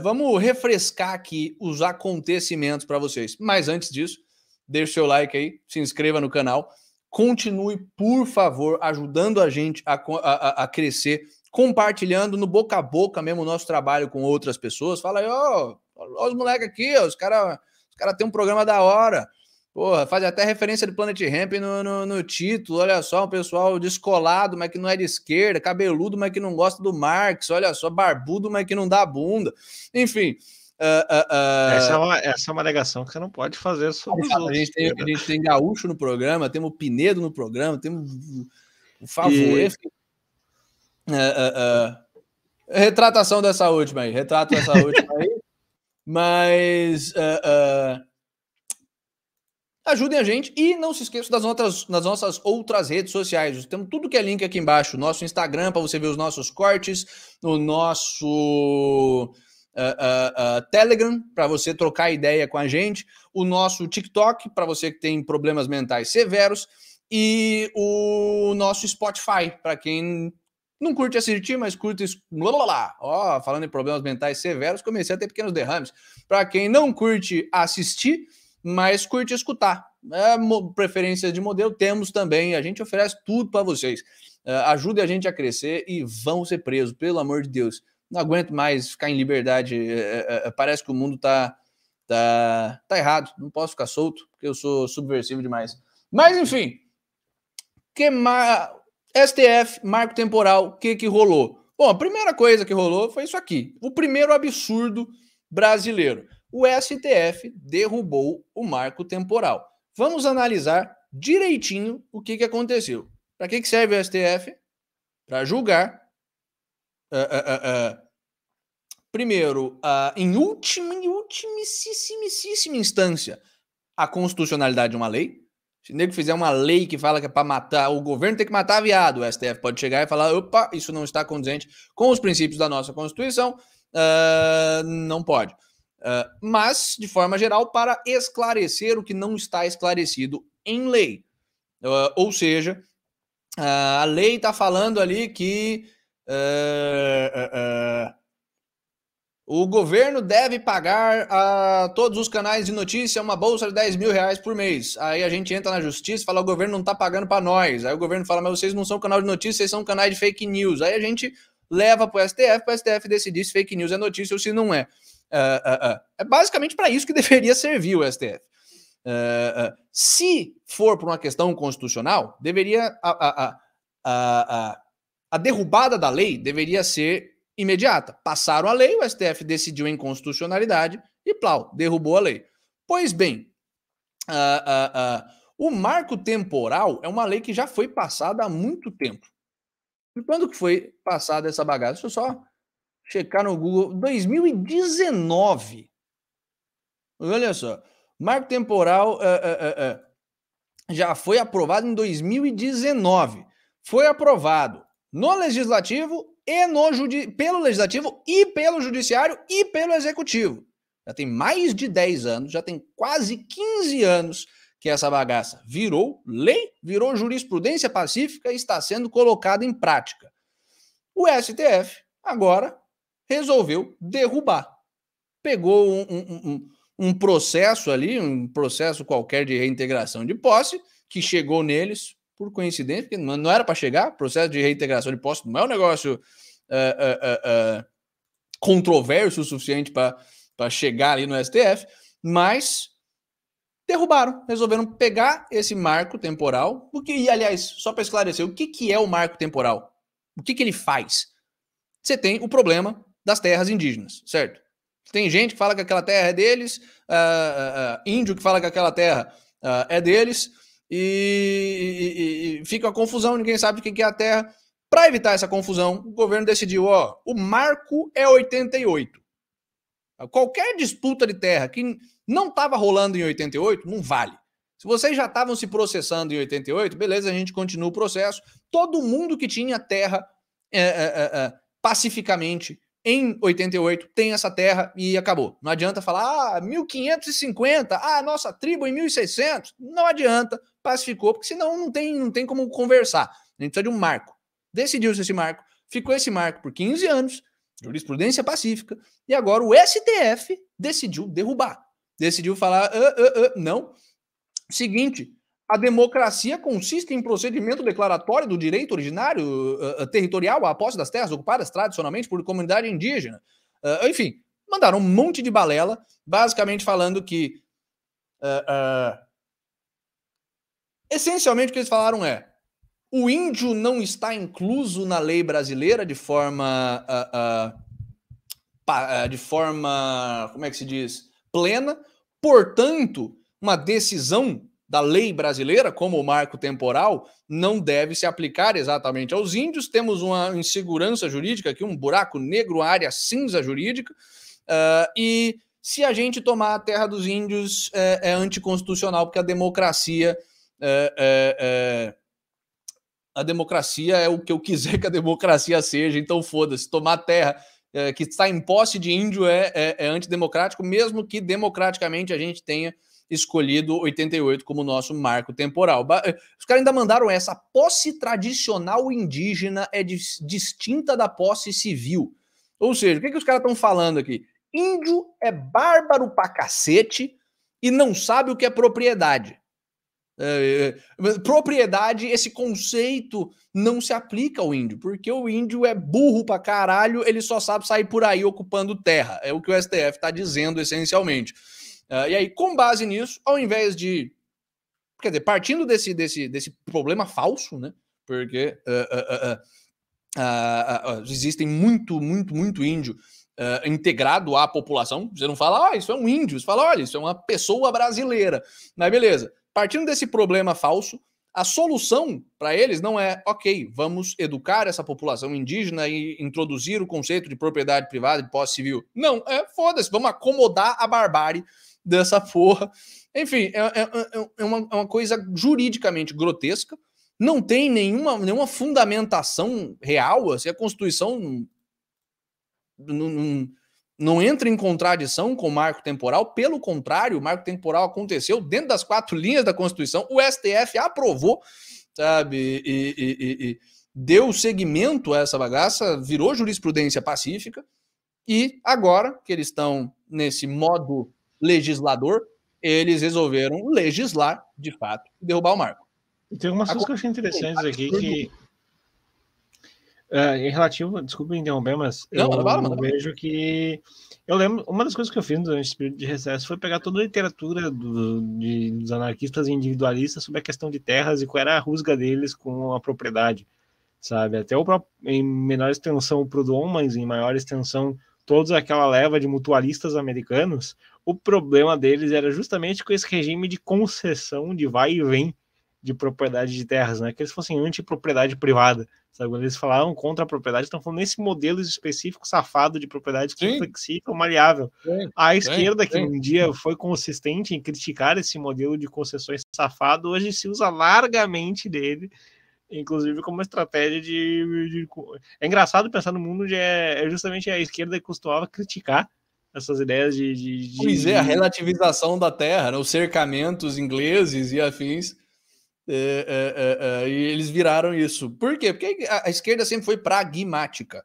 vamos refrescar aqui os acontecimentos para vocês. Mas antes disso, deixa o seu like aí, se inscreva no canal, continue, por favor, ajudando a gente a crescer, compartilhando no boca a boca mesmo o nosso trabalho com outras pessoas. Fala aí, ó os moleques aqui, ó, os cara têm um programa da hora. Porra, faz até referência do Planet Ramp no título. Olha só, um pessoal descolado, mas que não é de esquerda, cabeludo, mas que não gosta do Marx. Olha só, barbudo, mas que não dá bunda. Enfim. Essa é uma alegação que você não pode fazer sobre os outros. A gente tem Gaúcho no programa, temos o Pinedo no programa, temos o favor. Retratação dessa última aí. Mas ajudem a gente e não se esqueçam das nossas outras redes sociais. Temos tudo que é link aqui embaixo. Nosso Instagram para você ver os nossos cortes, o nosso Telegram para você trocar ideia com a gente, o nosso TikTok para você que tem problemas mentais severos e o nosso Spotify para quem não curte assistir, mas curte falando em problemas mentais severos, comecei a ter pequenos derrames. Para quem não curte assistir, mas curte escutar, preferências de modelo temos também, a gente oferece tudo para vocês. Ajude a gente a crescer e vão ser presos, pelo amor de Deus. Não aguento mais ficar em liberdade. Parece que o mundo tá errado. Não posso ficar solto, porque eu sou subversivo demais. Mas, enfim. STF, marco temporal, o que rolou? Bom, a primeira coisa que rolou foi isso aqui. O primeiro absurdo brasileiro. O STF derrubou o marco temporal. Vamos analisar direitinho o que aconteceu. Para que serve o STF? Para julgar primeiro, em ultimíssima instância, a constitucionalidade de uma lei. Se o nego fizer uma lei que fala que é para matar, o governo tem que matar viado, o STF pode chegar e falar, opa, isso não está condizente com os princípios da nossa Constituição, não pode. Mas, de forma geral, para esclarecer o que não está esclarecido em lei. Ou seja, a lei está falando ali que o governo deve pagar a todos os canais de notícia uma bolsa de 10 mil reais por mês. Aí a gente entra na justiça e fala, o governo não está pagando para nós. Aí o governo fala, mas vocês não são canal de notícia, vocês são canal de fake news. Aí a gente leva para o STF decidir se fake news é notícia ou se não é. É basicamente para isso que deveria servir o STF. Se for por uma questão constitucional, deveria a derrubada da lei deveria ser imediata. Passaram a lei, o STF decidiu em constitucionalidade e, plau, derrubou a lei. Pois bem, o marco temporal é uma lei que já foi passada há muito tempo. E quando que foi passada essa bagaça? Deixa eu só checar no Google. 2019. Olha só. Marco temporal já foi aprovado em 2019. Foi aprovado no Legislativo e pelo Legislativo e pelo Judiciário e pelo Executivo. Já tem mais de 10 anos, já tem quase 15 anos que essa bagaça virou lei, virou jurisprudência pacífica e está sendo colocada em prática. O STF agora resolveu derrubar. Pegou um processo ali, um processo qualquer de reintegração de posse, que chegou neles por coincidência, porque não era para chegar, processo de reintegração de posse não é um negócio controverso o suficiente para chegar ali no STF, mas derrubaram, resolveram pegar esse marco temporal, e aliás, só para esclarecer, o que é o marco temporal? O que ele faz? Você tem o problema das terras indígenas, certo? Tem gente que fala que aquela terra é deles, índio que fala que aquela terra é deles, e fica a confusão, ninguém sabe o que é a terra. Para evitar essa confusão, o governo decidiu, o marco é 88. Qualquer disputa de terra que não estava rolando em 88, não vale. Se vocês já estavam se processando em 88, beleza, a gente continua o processo. Todo mundo que tinha terra pacificamente em 88 tem essa terra e acabou. Não adianta falar, 1550, nossa tribo em 1600. Não adianta, pacificou, porque senão não tem como conversar. A gente precisa de um marco. Decidiu-se esse marco, ficou esse marco por 15 anos, jurisprudência pacífica, e agora o STF decidiu derrubar. Decidiu falar, não. Seguinte, a democracia consiste em procedimento declaratório do direito originário territorial à posse das terras ocupadas tradicionalmente por comunidade indígena. Enfim, mandaram um monte de balela, basicamente falando que essencialmente o que eles falaram é o índio não está incluso na lei brasileira de forma, como é que se diz, plena, portanto, uma decisão da lei brasileira, como o marco temporal, não deve se aplicar exatamente aos índios. Temos uma insegurança jurídica aqui, um buraco negro, uma área cinza jurídica, e se a gente tomar a terra dos índios é anticonstitucional, porque a democracia é o que eu quiser que a democracia seja, então foda-se, tomar terra que está em posse de índio é antidemocrático, mesmo que democraticamente a gente tenha escolhido 88 como nosso marco temporal. Os caras ainda mandaram essa, a posse tradicional indígena é distinta da posse civil. Ou seja, o que os caras estão falando aqui? Índio é bárbaro pra cacete e não sabe o que é propriedade. Propriedade, esse conceito não se aplica ao índio, porque o índio é burro pra caralho, ele só sabe sair por aí ocupando terra, é o que o STF tá dizendo essencialmente. E aí, com base nisso, ao invés de, quer dizer, partindo desse problema falso, né, porque existem muito índio integrado à população, você não fala, isso é um índio, você fala, olha, isso é uma pessoa brasileira, mas beleza. Partindo desse problema falso, a solução para eles não é, ok, vamos educar essa população indígena e introduzir o conceito de propriedade privada e posse civil. Não, foda-se, vamos acomodar a barbárie dessa porra. Enfim, é uma coisa juridicamente grotesca, não tem nenhuma fundamentação real, assim, a Constituição não entra em contradição com o marco temporal, pelo contrário, o marco temporal aconteceu dentro das 4 linhas da Constituição, o STF aprovou, sabe, e deu seguimento a essa bagaça, virou jurisprudência pacífica, e agora que eles estão nesse modo legislador, eles resolveram legislar, de fato, e derrubar o marco. Tem algumas coisas que eu achei interessantes aqui, que em relativo, desculpa interromper, mas eu vejo que... Eu lembro, uma das coisas que eu fiz durante esse período de recesso foi pegar toda a literatura dos anarquistas e individualistas sobre a questão de terras e qual era a rusga deles com a propriedade, sabe? Até em menor extensão o Proudhon, mas em maior extensão toda aquela leva de mutualistas americanos. O problema deles era justamente com esse regime de concessão, de vai e vem de propriedade de terras, né? Que eles fossem anti-propriedade privada, sabe? Quando eles falavam contra a propriedade, estão falando nesse modelo específico safado de propriedade que é flexível, maleável. A esquerda, que um dia foi consistente em criticar esse modelo de concessões safado, hoje se usa largamente dele, inclusive como estratégia de... É engraçado pensar no mundo onde é justamente a esquerda que costumava criticar essas ideias Pois é, a relativização da terra, né? Os cercamentos ingleses e afins, e eles viraram isso. Por quê? Porque a esquerda sempre foi pragmática.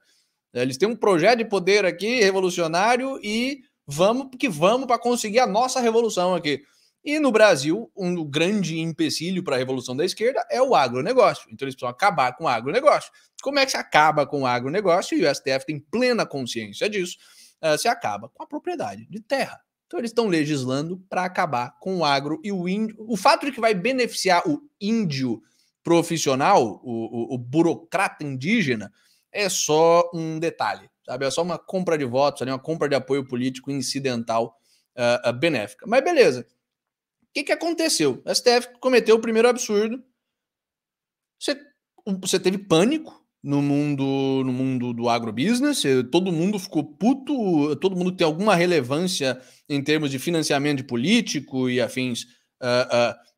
Eles têm um projeto de poder aqui, revolucionário, e vamos para conseguir a nossa revolução aqui. E no Brasil, um grande empecilho para a revolução da esquerda é o agronegócio. Então eles precisam acabar com o agronegócio. Como é que se acaba com o agronegócio? E o STF tem plena consciência disso. Se acaba com a propriedade de terra. Então eles estão legislando para acabar com o agro e o índio. O fato de que vai beneficiar o índio profissional, o burocrata indígena, é só um detalhe, sabe? É só uma compra de votos, uma compra de apoio político incidental benéfica. Mas beleza. O que aconteceu? O STF cometeu o primeiro absurdo. Você teve pânico no mundo do agrobusiness, todo mundo ficou puto, todo mundo tem alguma relevância em termos de financiamento de político e afins,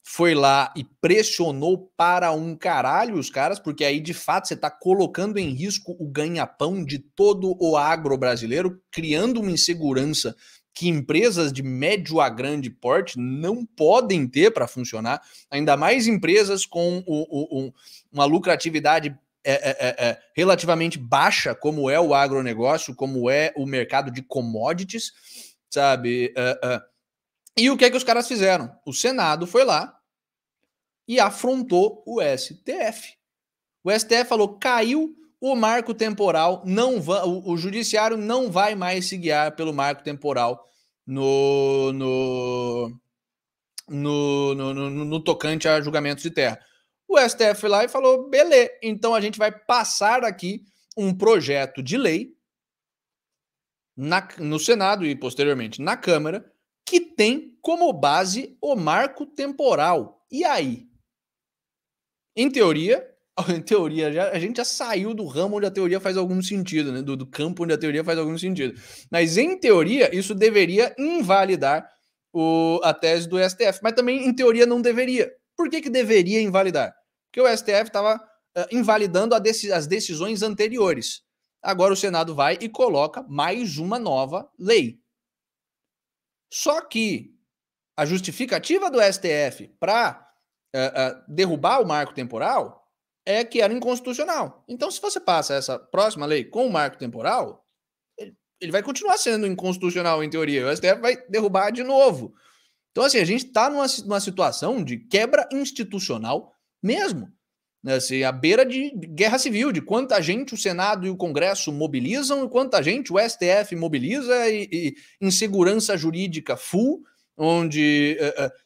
foi lá e pressionou para um caralho os caras, porque aí de fato você está colocando em risco o ganha-pão de todo o agro brasileiro, criando uma insegurança que empresas de médio a grande porte não podem ter para funcionar, ainda mais empresas com uma lucratividade relativamente baixa, como é o agronegócio, como é o mercado de commodities, sabe? E o que é que os caras fizeram? O Senado foi lá e afrontou o STF. O STF falou, caiu o marco temporal, o judiciário não vai mais se guiar pelo marco temporal no tocante a julgamentos de terra. O STF foi lá e falou, beleza, então a gente vai passar aqui um projeto de lei no Senado e posteriormente na Câmara, que tem como base o marco temporal. E aí? Em teoria, a gente já saiu do ramo onde a teoria faz algum sentido, né? Do campo onde a teoria faz algum sentido. Mas, em teoria, isso deveria invalidar a tese do STF. Mas também, em teoria, não deveria. Por que deveria invalidar? Porque o STF estava invalidando as decisões anteriores. Agora o Senado vai e coloca mais uma nova lei. Só que a justificativa do STF para derrubar o marco temporal é que era inconstitucional. Então, se você passa essa próxima lei com o marco temporal, ele vai continuar sendo inconstitucional, em teoria. O STF vai derrubar de novo. Então, assim, a gente está numa situação de quebra institucional mesmo. Assim, à beira de guerra civil, de quanta gente o Senado e o Congresso mobilizam e quanta gente o STF mobiliza e insegurança jurídica full, onde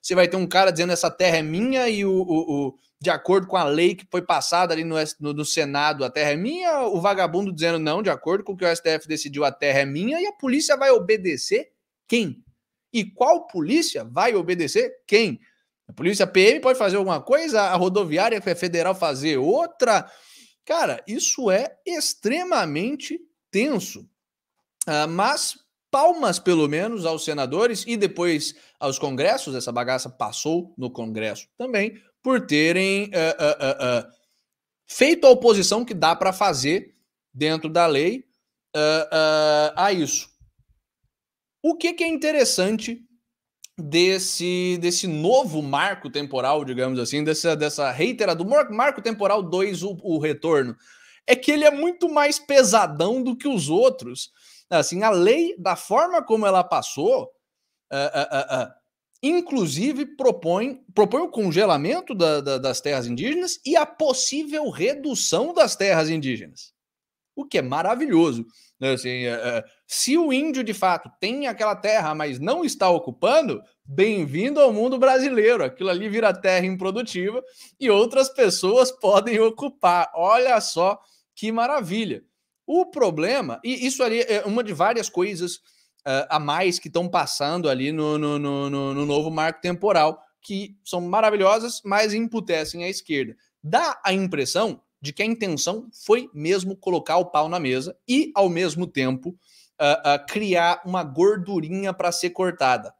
você vai ter um cara dizendo essa terra é minha e de acordo com a lei que foi passada ali no Senado, a terra é minha, o vagabundo dizendo não, de acordo com o que o STF decidiu, a terra é minha, e a polícia vai obedecer quem? E qual polícia vai obedecer quem? A polícia PM pode fazer alguma coisa, a rodoviária federal fazer outra. Cara, isso é extremamente tenso. Mas palmas, pelo menos, aos senadores e depois aos congressos, essa bagaça passou no Congresso também, por terem feito a oposição que dá para fazer dentro da lei a isso. O que é interessante desse novo marco temporal, digamos assim, dessa reitera do marco temporal 2, o retorno, é que ele é muito mais pesadão do que os outros. Assim, a lei, da forma como ela passou, inclusive propõe o congelamento das terras indígenas e a possível redução das terras indígenas, o que é maravilhoso. Assim, se o índio de fato tem aquela terra, mas não está ocupando, bem-vindo ao mundo brasileiro. Aquilo ali vira terra improdutiva e outras pessoas podem ocupar. Olha só que maravilha. O problema, e isso ali é uma de várias coisas a mais que estão passando ali no novo marco temporal, que são maravilhosas, mas emputecem a esquerda. Dá a impressão de que a intenção foi mesmo colocar o pau na mesa e, ao mesmo tempo, criar uma gordurinha para ser cortada.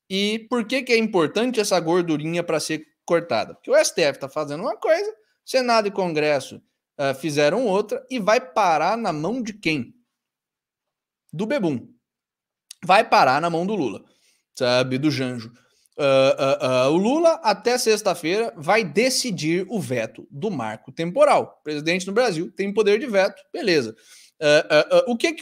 E por que é importante essa gordurinha para ser cortada? Porque o STF está fazendo uma coisa, Senado e Congresso fizeram outra, e vai parar na mão de quem? Do Bebum. Vai parar na mão do Lula, sabe? Do Janjo. O Lula, até sexta-feira, vai decidir o veto do marco temporal. O presidente no Brasil tem poder de veto, beleza. O que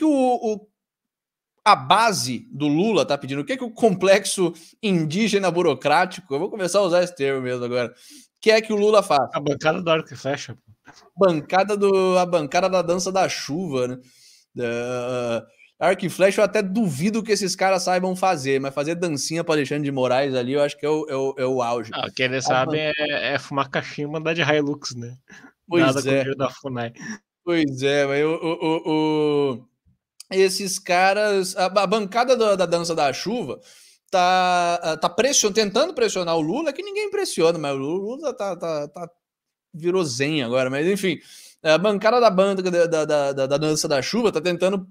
a base do Lula está pedindo? O que o complexo indígena burocrático, eu vou começar a usar esse termo mesmo agora, quer que o Lula faça? A bancada do arco e flecha. A bancada da dança da chuva, né? Arco e flecha eu até duvido que esses caras saibam fazer, mas fazer dancinha para Alexandre de Moraes ali eu acho que é o auge. O que eles sabem é fumar cachimbo e andar de Hilux, né? Pois Nada com o dinheiro da FUNAI. Pois é, mas esses caras, a bancada da dança da chuva tá tentando pressionar o Lula, que ninguém pressiona, mas o Lula virou zen agora, mas enfim, a bancada da dança da chuva tá tentando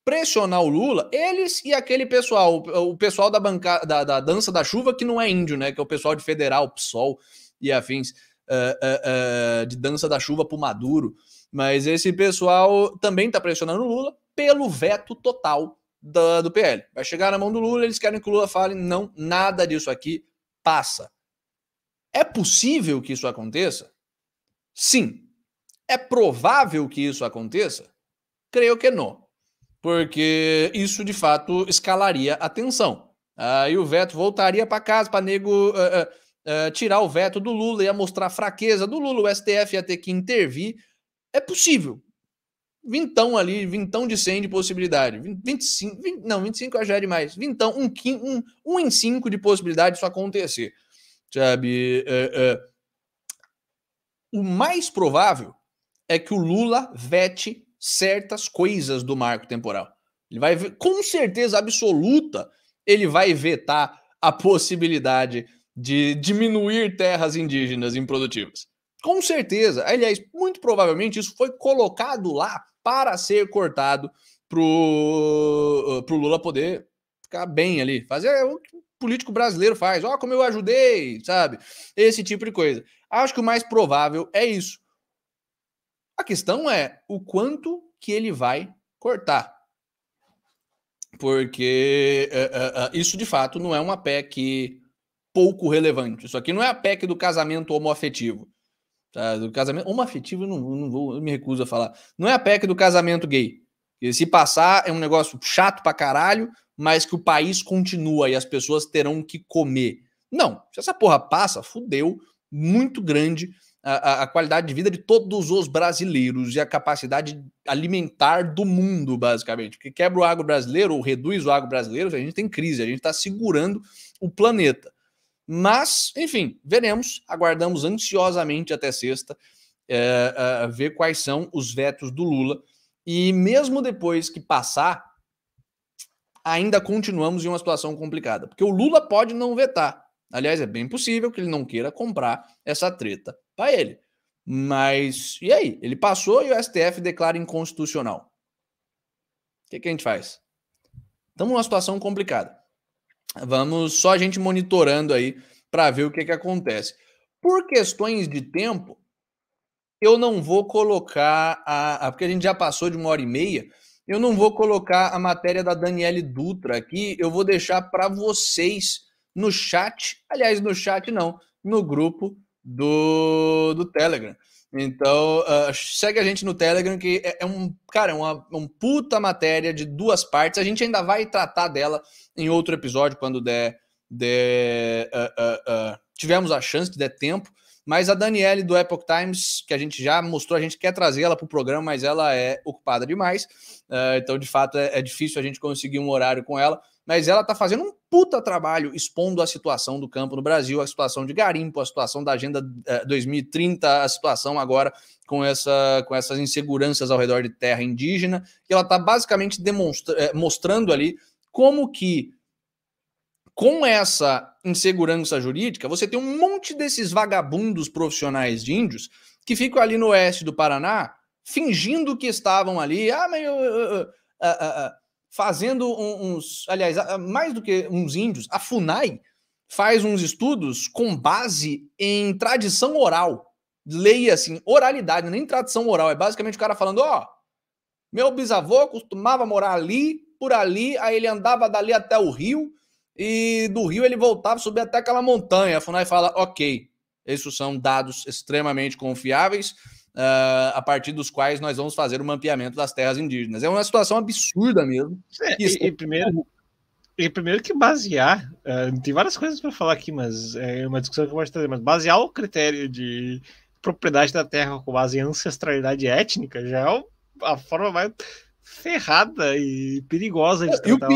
pressionar o Lula, eles e aquele pessoal, o pessoal da dança da chuva que não é índio, né, que é o pessoal de Federal, PSOL e afins, de dança da chuva pro Maduro, mas esse pessoal também tá pressionando o Lula pelo veto total do PL. Vai chegar na mão do Lula, eles querem que o Lula fale, não, nada disso aqui passa. É possível que isso aconteça? Sim. É provável que isso aconteça? Creio que não. Porque isso, de fato, escalaria a tensão. Aí o veto voltaria para casa para nego tirar o veto do Lula, ia mostrar a fraqueza do Lula, o STF ia ter que intervir. É possível. Vintão de 100 de possibilidade. 25 já é demais. Vintão, 1 em 5 de possibilidade disso acontecer. Sabe? O mais provável é que o Lula vete certas coisas do marco temporal. Ele vai, com certeza absoluta, ele vai vetar a possibilidade de diminuir terras indígenas improdutivas. Com certeza. Aliás, muito provavelmente isso foi colocado lá para ser cortado pro Lula poder ficar bem ali. Fazer o que o político brasileiro faz. Ó, como eu ajudei, sabe? Esse tipo de coisa. Acho que o mais provável é isso. A questão é o quanto que ele vai cortar. Porque isso, de fato, não é uma PEC pouco relevante. Isso aqui não é a PEC do casamento homoafetivo. Tá? Do casamento homoafetivo eu me recuso a falar. Não é a PEC do casamento gay. E se passar, é um negócio chato pra caralho, mas que o país continua e as pessoas terão que comer. Não. Se essa porra passa, fudeu. Muito grande a qualidade de vida de todos os brasileiros e a capacidade alimentar do mundo, basicamente. Porque quebra o agro brasileiro ou reduz o agro brasileiro, a gente tem crise, a gente está segurando o planeta. Mas, enfim, veremos, aguardamos ansiosamente até sexta, ver quais são os vetos do Lula. E mesmo depois que passar, ainda continuamos em uma situação complicada. Porque o Lula pode não vetar. Aliás, é bem possível que ele não queira comprar essa treta para ele. Mas, e aí? Ele passou e o STF declara inconstitucional. O que a gente faz? Estamos numa situação complicada. Vamos só a gente monitorando aí para ver o que acontece. Por questões de tempo, eu não vou colocar porque a gente já passou de 1h30, eu não vou colocar a matéria da Daniele Dutra aqui, eu vou deixar para vocês no chat, aliás, no chat não, no grupo do Telegram. Então, segue a gente no Telegram, que um puta matéria de 2 partes, a gente ainda vai tratar dela em outro episódio, quando tivermos a chance, de der tempo. Mas a Daniele do Epoch Times, que a gente já mostrou, a gente quer trazer ela para o programa, mas ela é ocupada demais. Então, de fato, é difícil a gente conseguir um horário com ela. Mas ela está fazendo um puta trabalho expondo a situação do campo no Brasil, a situação de garimpo, a situação da Agenda 2030, a situação agora com essas inseguranças ao redor de terra indígena. E ela está basicamente mostrando ali como que, com essa insegurança jurídica, você tem um monte desses vagabundos profissionais de índios que ficam ali no oeste do Paraná, fingindo que estavam ali, fazendo aliás, mais do que uns índios, a FUNAI faz uns estudos com base em tradição oral. Leia assim, oralidade, nem tradição oral, é basicamente o cara falando, meu bisavô costumava morar ali, por ali, aí ele andava dali até o rio, e do rio ele voltava, subia até aquela montanha. A FUNAI fala, ok, esses são dados extremamente confiáveis, a partir dos quais nós vamos fazer o mapeamento das terras indígenas. É uma situação absurda mesmo. Primeiro que basear, tem várias coisas para falar aqui, mas é uma discussão que eu gosto de trazer, mas basear o critério de propriedade da terra com base em ancestralidade étnica já é a forma mais ferrada e perigosa de tratar.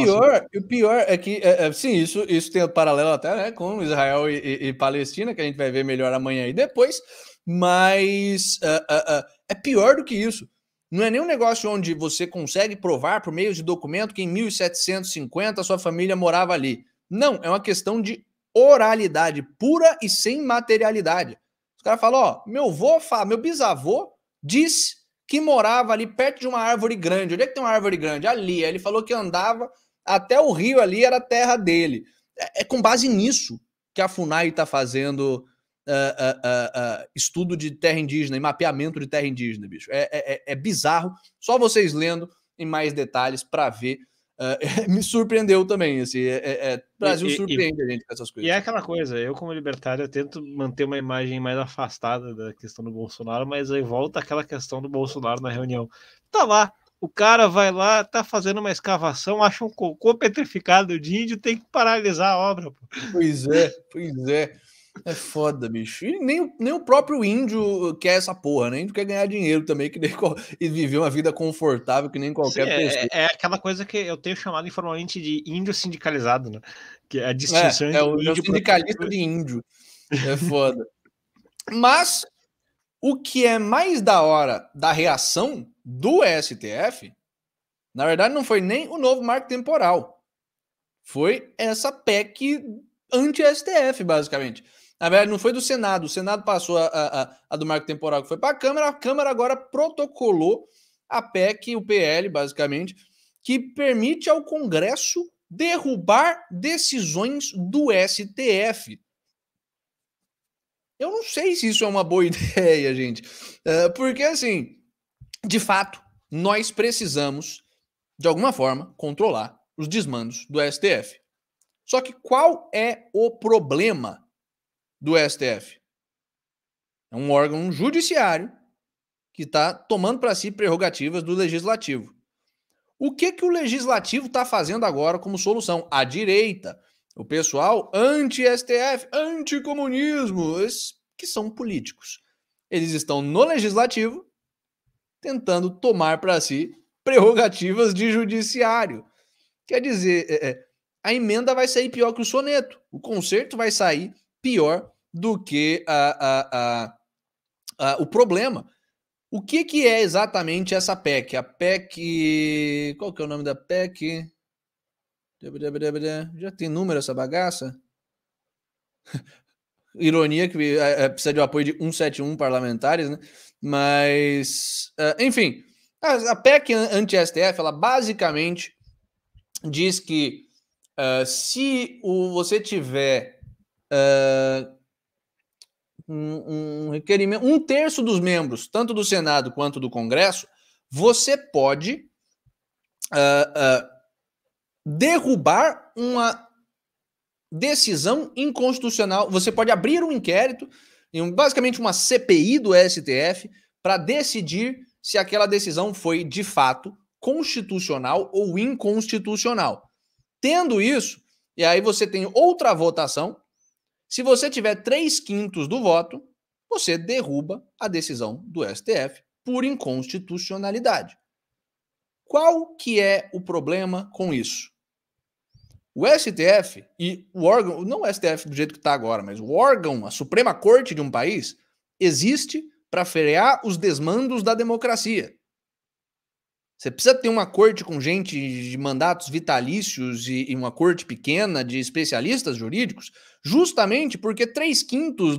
E o pior é que, sim, isso tem um paralelo até, né, com Israel e Palestina, que a gente vai ver melhor amanhã e depois, mas é pior do que isso. Não é nem um negócio onde você consegue provar por meio de documento que em 1750 sua família morava ali. Não, é uma questão de oralidade pura e sem materialidade. Os caras falam, meu bisavô disse que morava ali perto de uma árvore grande. Onde é que tem uma árvore grande? Ali. Aí ele falou que andava até o rio ali, era a terra dele. É com base nisso que a FUNAI está fazendo estudo de terra indígena e mapeamento de terra indígena, bicho. É bizarro. Só vocês lendo em mais detalhes para ver. Me surpreendeu também. Assim, o Brasil surpreende a gente com essas coisas. E é aquela coisa, eu como libertário eu tento manter uma imagem mais afastada da questão do Bolsonaro, mas aí volta aquela questão do Bolsonaro na reunião. Tá lá, o cara vai lá, tá fazendo uma escavação, acha um cocô petrificado de índio, tem que paralisar a obra. Pô. Pois é. É foda, bicho. E nem o próprio índio quer essa porra, né? O índio quer ganhar dinheiro também, e viver uma vida confortável que nem qualquer pessoa. É aquela coisa que eu tenho chamado informalmente de índio sindicalizado, né? Que é a distinção entre o índio sindicalista de índio. É foda. Mas o que é mais da hora da reação do STF, na verdade, não foi nem o novo marco temporal. Foi essa PEC anti-STF, basicamente. Na verdade, não foi do Senado. O Senado passou a do marco temporal, que foi para a Câmara agora protocolou a PEC, o PL, basicamente, que permite ao Congresso derrubar decisões do STF. Eu não sei se isso é uma boa ideia, gente. Porque, assim, de fato, nós precisamos, de alguma forma, controlar os desmandos do STF. Só que qual é o problema do STF? É um órgão judiciário que está tomando para si prerrogativas do legislativo. O que o legislativo está fazendo agora como solução? A direita, o pessoal anti-STF, anticomunismo, que são políticos. Eles estão no legislativo tentando tomar para si prerrogativas de judiciário. Quer dizer, a emenda vai sair pior que o soneto. O conserto vai sair pior do que o problema. O que é exatamente essa PEC? A PEC... Qual que é o nome da PEC? Já tem número essa bagaça? Ironia que precisa de um apoio de 171 parlamentares, né? Mas, enfim, A PEC anti-STF, ela basicamente diz que se você tiver um requerimento, 1/3 dos membros, tanto do Senado quanto do Congresso, você pode derrubar uma decisão inconstitucional. Você pode abrir um inquérito, basicamente uma CPI do STF, para decidir se aquela decisão foi de fato constitucional ou inconstitucional. Tendo isso, e aí você tem outra votação. Se você tiver 3/5 do voto, você derruba a decisão do STF por inconstitucionalidade. Qual que é o problema com isso? O STF e o órgão, não o STF do jeito que está agora, mas o órgão, a Suprema Corte de um país, existe para frear os desmandos da democracia. Você precisa ter uma corte com gente de mandatos vitalícios e uma corte pequena de especialistas jurídicos, justamente porque 3/5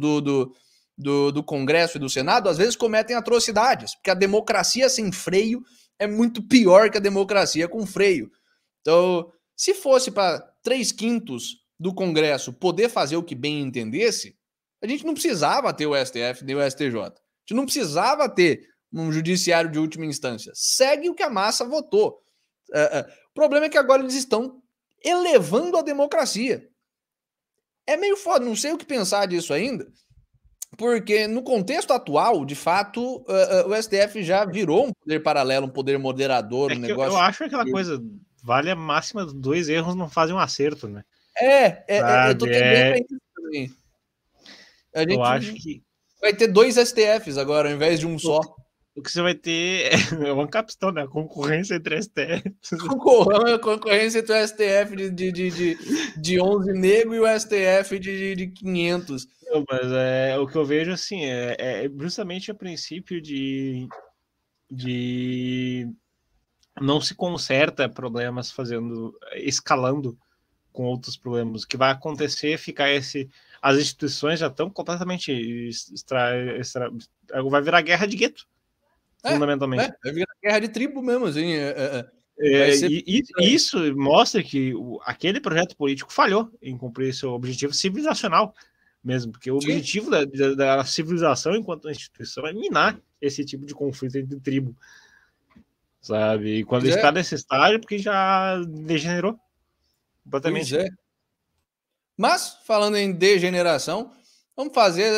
do Congresso e do Senado às vezes cometem atrocidades, porque a democracia sem freio é muito pior que a democracia com freio. Então, se fosse para 3/5 do Congresso poder fazer o que bem entendesse, a gente não precisava ter o STF nem o STJ. A gente não precisava ter um judiciário de última instância. Segue o que a massa votou. O problema é que agora eles estão elevando a democracia. É meio foda, não sei o que pensar disso ainda, porque no contexto atual, de fato, o STF já virou um poder paralelo, um poder moderador, um negócio... Eu acho aquela coisa, vale a máxima, 2 erros não fazem um acerto, né? Eu tô tendendo isso também. Eu acho que vai ter 2 STFs agora, ao invés de um só. O que você vai ter é uma capstone, né? A concorrência entre STFs. A concorrência entre o STF de 11 nego e o STF de 500. Não, mas o que eu vejo, assim, é justamente o princípio de não se conserta problemas escalando com outros problemas. O que vai acontecer é ficar as instituições já estão completamente vai virar guerra de gueto, fundamentalmente. Vai virar guerra de tribo mesmo, assim. Isso mostra que aquele projeto político falhou em cumprir seu objetivo civilizacional mesmo, porque o objetivo da civilização enquanto instituição é minar esse tipo de conflito entre tribo, sabe? E quando está nesse estágio, porque já degenerou completamente. Pois é. Mas, falando em degeneração, vamos fazer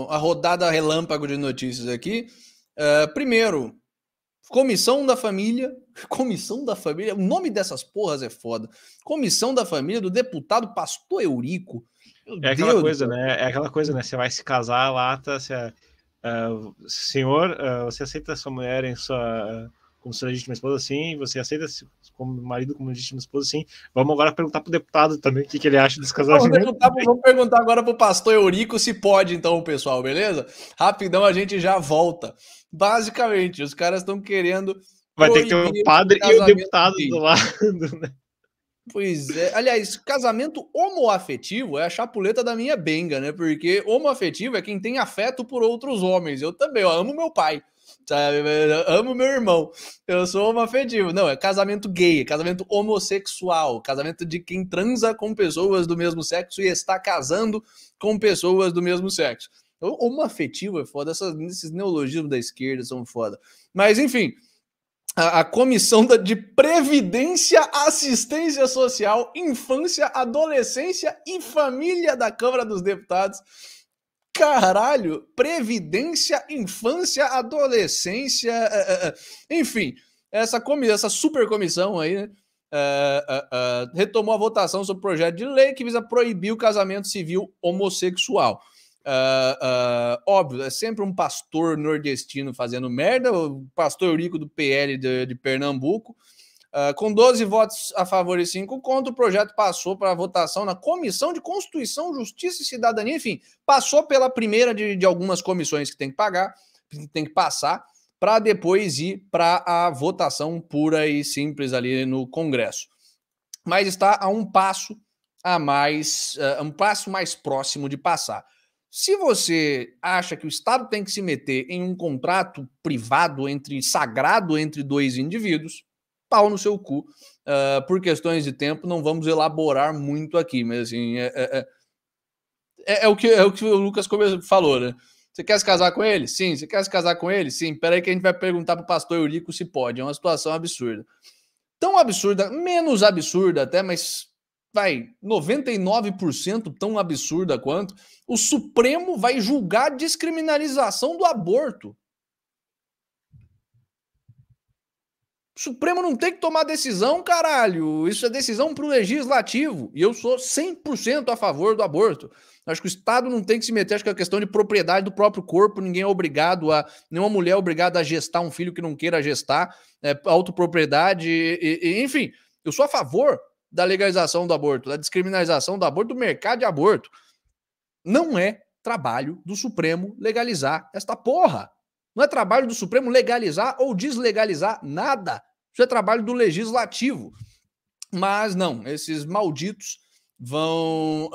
a rodada relâmpago de notícias aqui. Primeiro, Comissão da Família. Comissão da Família? O nome dessas porras é foda. Comissão da Família do deputado Pastor Eurico. Aquela coisa, né? É aquela coisa, né? Você vai se casar lá, tá? Senhor, você aceita sua mulher como sua legítima esposa, sim? Você aceita como marido, como legítima esposa, sim? Vamos agora perguntar pro deputado também o que ele acha desse casamento. Vamos perguntar agora pro Pastor Eurico se pode, então, pessoal, beleza? Rapidão, a gente já volta. Basicamente, os caras estão querendo... Vai ter que ter o padre e o deputado do lado, né? Pois é. Aliás, casamento homoafetivo é a chapuleta da minha benga, né? Porque homoafetivo é quem tem afeto por outros homens. Eu também, eu amo meu pai, sabe? Eu amo meu irmão. Eu sou homoafetivo. Não, é casamento gay, casamento homossexual, casamento de quem transa com pessoas do mesmo sexo e está casando com pessoas do mesmo sexo. Homoafetivo é foda, esses neologismos da esquerda são foda. Mas, enfim... A Comissão de Previdência, Assistência Social, Infância, Adolescência e Família da Câmara dos Deputados. Caralho, Previdência, Infância, Adolescência... Enfim, essa super comissão aí, né, retomou a votação sobre o projeto de lei que visa proibir o casamento civil homossexual. Óbvio, é sempre um pastor nordestino fazendo merda, o pastor Eurico do PL de Pernambuco, com 12 votos a favor e 5 contra, o projeto passou para votação na Comissão de Constituição, Justiça e Cidadania, enfim, passou pela primeira de algumas comissões que tem que passar, para depois ir para a votação pura e simples ali no Congresso. Mas está a um passo mais próximo de passar. Se você acha que o Estado tem que se meter em um contrato privado, sagrado entre dois indivíduos, pau no seu cu. Por questões de tempo, não vamos elaborar muito aqui, mas assim, é o que o Lucas falou, né? Você quer se casar com ele? Sim. Você quer se casar com ele? Sim. Peraí que a gente vai perguntar pro pastor Eurico se pode. É uma situação absurda. Tão absurda, menos absurda até, mas 99% tão absurda quanto, o Supremo vai julgar a descriminalização do aborto. O Supremo não tem que tomar decisão, caralho. Isso é decisão pro legislativo. E eu sou 100% a favor do aborto. Acho que o Estado não tem que se meter, acho que é questão de propriedade do próprio corpo, ninguém é obrigado nenhuma mulher é obrigada a gestar um filho que não queira gestar, autopropriedade, enfim. Eu sou a favor da legalização do aborto, da descriminalização do aborto, do mercado de aborto. Não é trabalho do Supremo legalizar esta porra. Não é trabalho do Supremo legalizar ou deslegalizar nada. Isso é trabalho do Legislativo. Mas não, esses malditos vão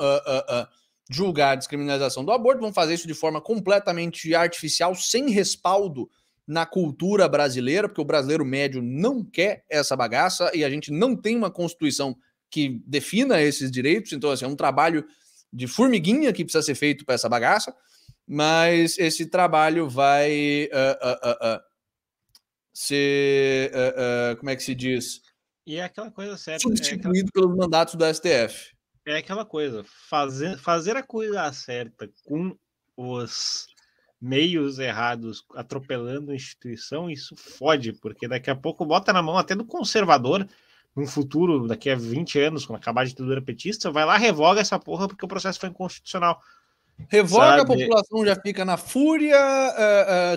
julgar a descriminalização do aborto, vão fazer isso de forma completamente artificial, sem respaldo na cultura brasileira, porque o brasileiro médio não quer essa bagaça e a gente não tem uma Constituição que defina esses direitos. Então, assim, é um trabalho de formiguinha que precisa ser feito para essa bagaça, mas esse trabalho vai ser, como é que se diz? E é aquela coisa certa. Substituído pelos mandatos do STF. É aquela coisa, fazer a coisa certa com os meios errados, atropelando a instituição, isso fode, porque daqui a pouco bota na mão até do conservador, num futuro, daqui a 20 anos, quando acabar a ditadura petista, vai lá, revoga essa porra porque o processo foi inconstitucional. Revoga, a população já fica na fúria,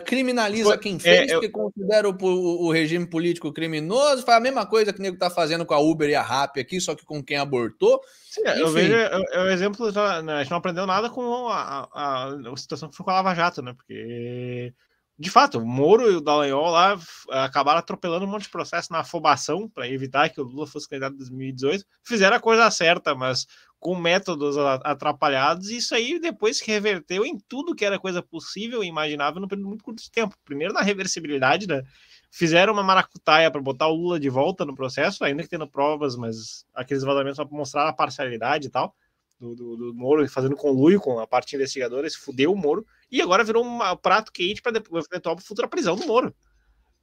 criminaliza quem fez, porque considera o regime político criminoso, faz a mesma coisa que o nego tá fazendo com a Uber e a Rappi aqui, só que com quem abortou. Sim, eu vejo o exemplo, a gente não aprendeu nada com a situação que foi com a Lava Jato, né? Porque, de fato, o Moro e o Dallagnol lá acabaram atropelando um monte de processo na afobação para evitar que o Lula fosse candidato em 2018. Fizeram a coisa certa, mas com métodos atrapalhados, e isso aí depois se reverteu em tudo que era coisa possível e imaginável no período muito curto de tempo. Primeiro na reversibilidade, né? Fizeram uma maracutaia para botar o Lula de volta no processo, ainda que tendo provas, mas aqueles vazamentos para mostrar a parcialidade e tal, do Moro fazendo conluio com a parte investigadora, se fudeu o Moro, e agora virou um prato quente para eventual futura prisão do Moro.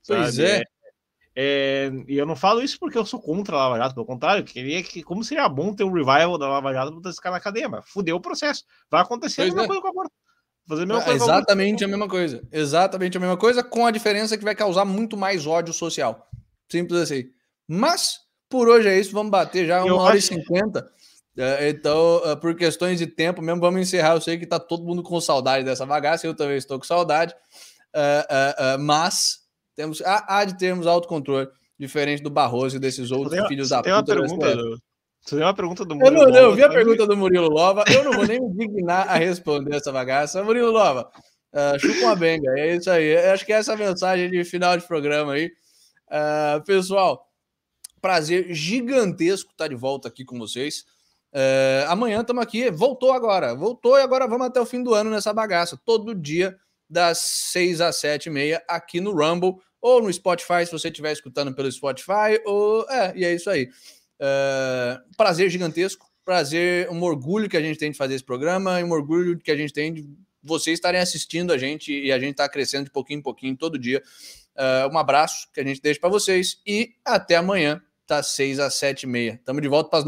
Pois é. E eu não falo isso porque eu sou contra a Lava Jato, pelo contrário, eu queria que, como seria bom ter um revival da Lava Jato para botar esse cara na cadeia, mas fudeu o processo. Vai acontecer a mesma coisa com o aborto. Fazer a mesma coisa exatamente a mesma coisa. Exatamente a mesma coisa, com a diferença que vai causar muito mais ódio social. Simples assim. Mas, por hoje é isso, vamos bater já 1h50. Então, por questões de tempo mesmo, vamos encerrar. Eu sei que tá todo mundo com saudade dessa bagaça, eu também estou com saudade. Mas há de termos autocontrole, diferente do Barroso e desses outros filhos da puta. Você deu uma pergunta do Murilo Lova. Eu vi a pergunta do Murilo Lova, eu não vou nem me dignar a responder essa bagaça. Murilo Lova, chupa uma benga, é isso aí. Eu acho que essa é a mensagem de final de programa aí. Pessoal, prazer gigantesco estar de volta aqui com vocês. Amanhã estamos aqui, voltou e agora vamos até o fim do ano nessa bagaça, todo dia das 6 às 7h30 aqui no Rumble, ou no Spotify, se você estiver escutando pelo Spotify, e é isso aí. Prazer gigantesco, um orgulho que a gente tem de fazer esse programa, e um orgulho que a gente tem de vocês estarem assistindo a gente, e a gente está crescendo de pouquinho em pouquinho todo dia. Um abraço que a gente deixa para vocês, e até amanhã, das 6 às 7h30. Estamos de volta para as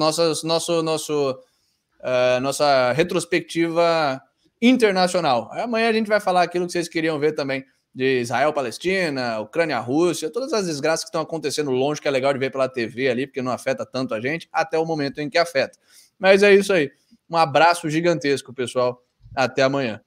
nossa retrospectiva internacional. Amanhã a gente vai falar aquilo que vocês queriam ver também, de Israel, Palestina, Ucrânia, Rússia, todas as desgraças que estão acontecendo longe, que é legal de ver pela TV ali, porque não afeta tanto a gente, até o momento em que afeta. Mas é isso aí. Um abraço gigantesco, pessoal. Até amanhã.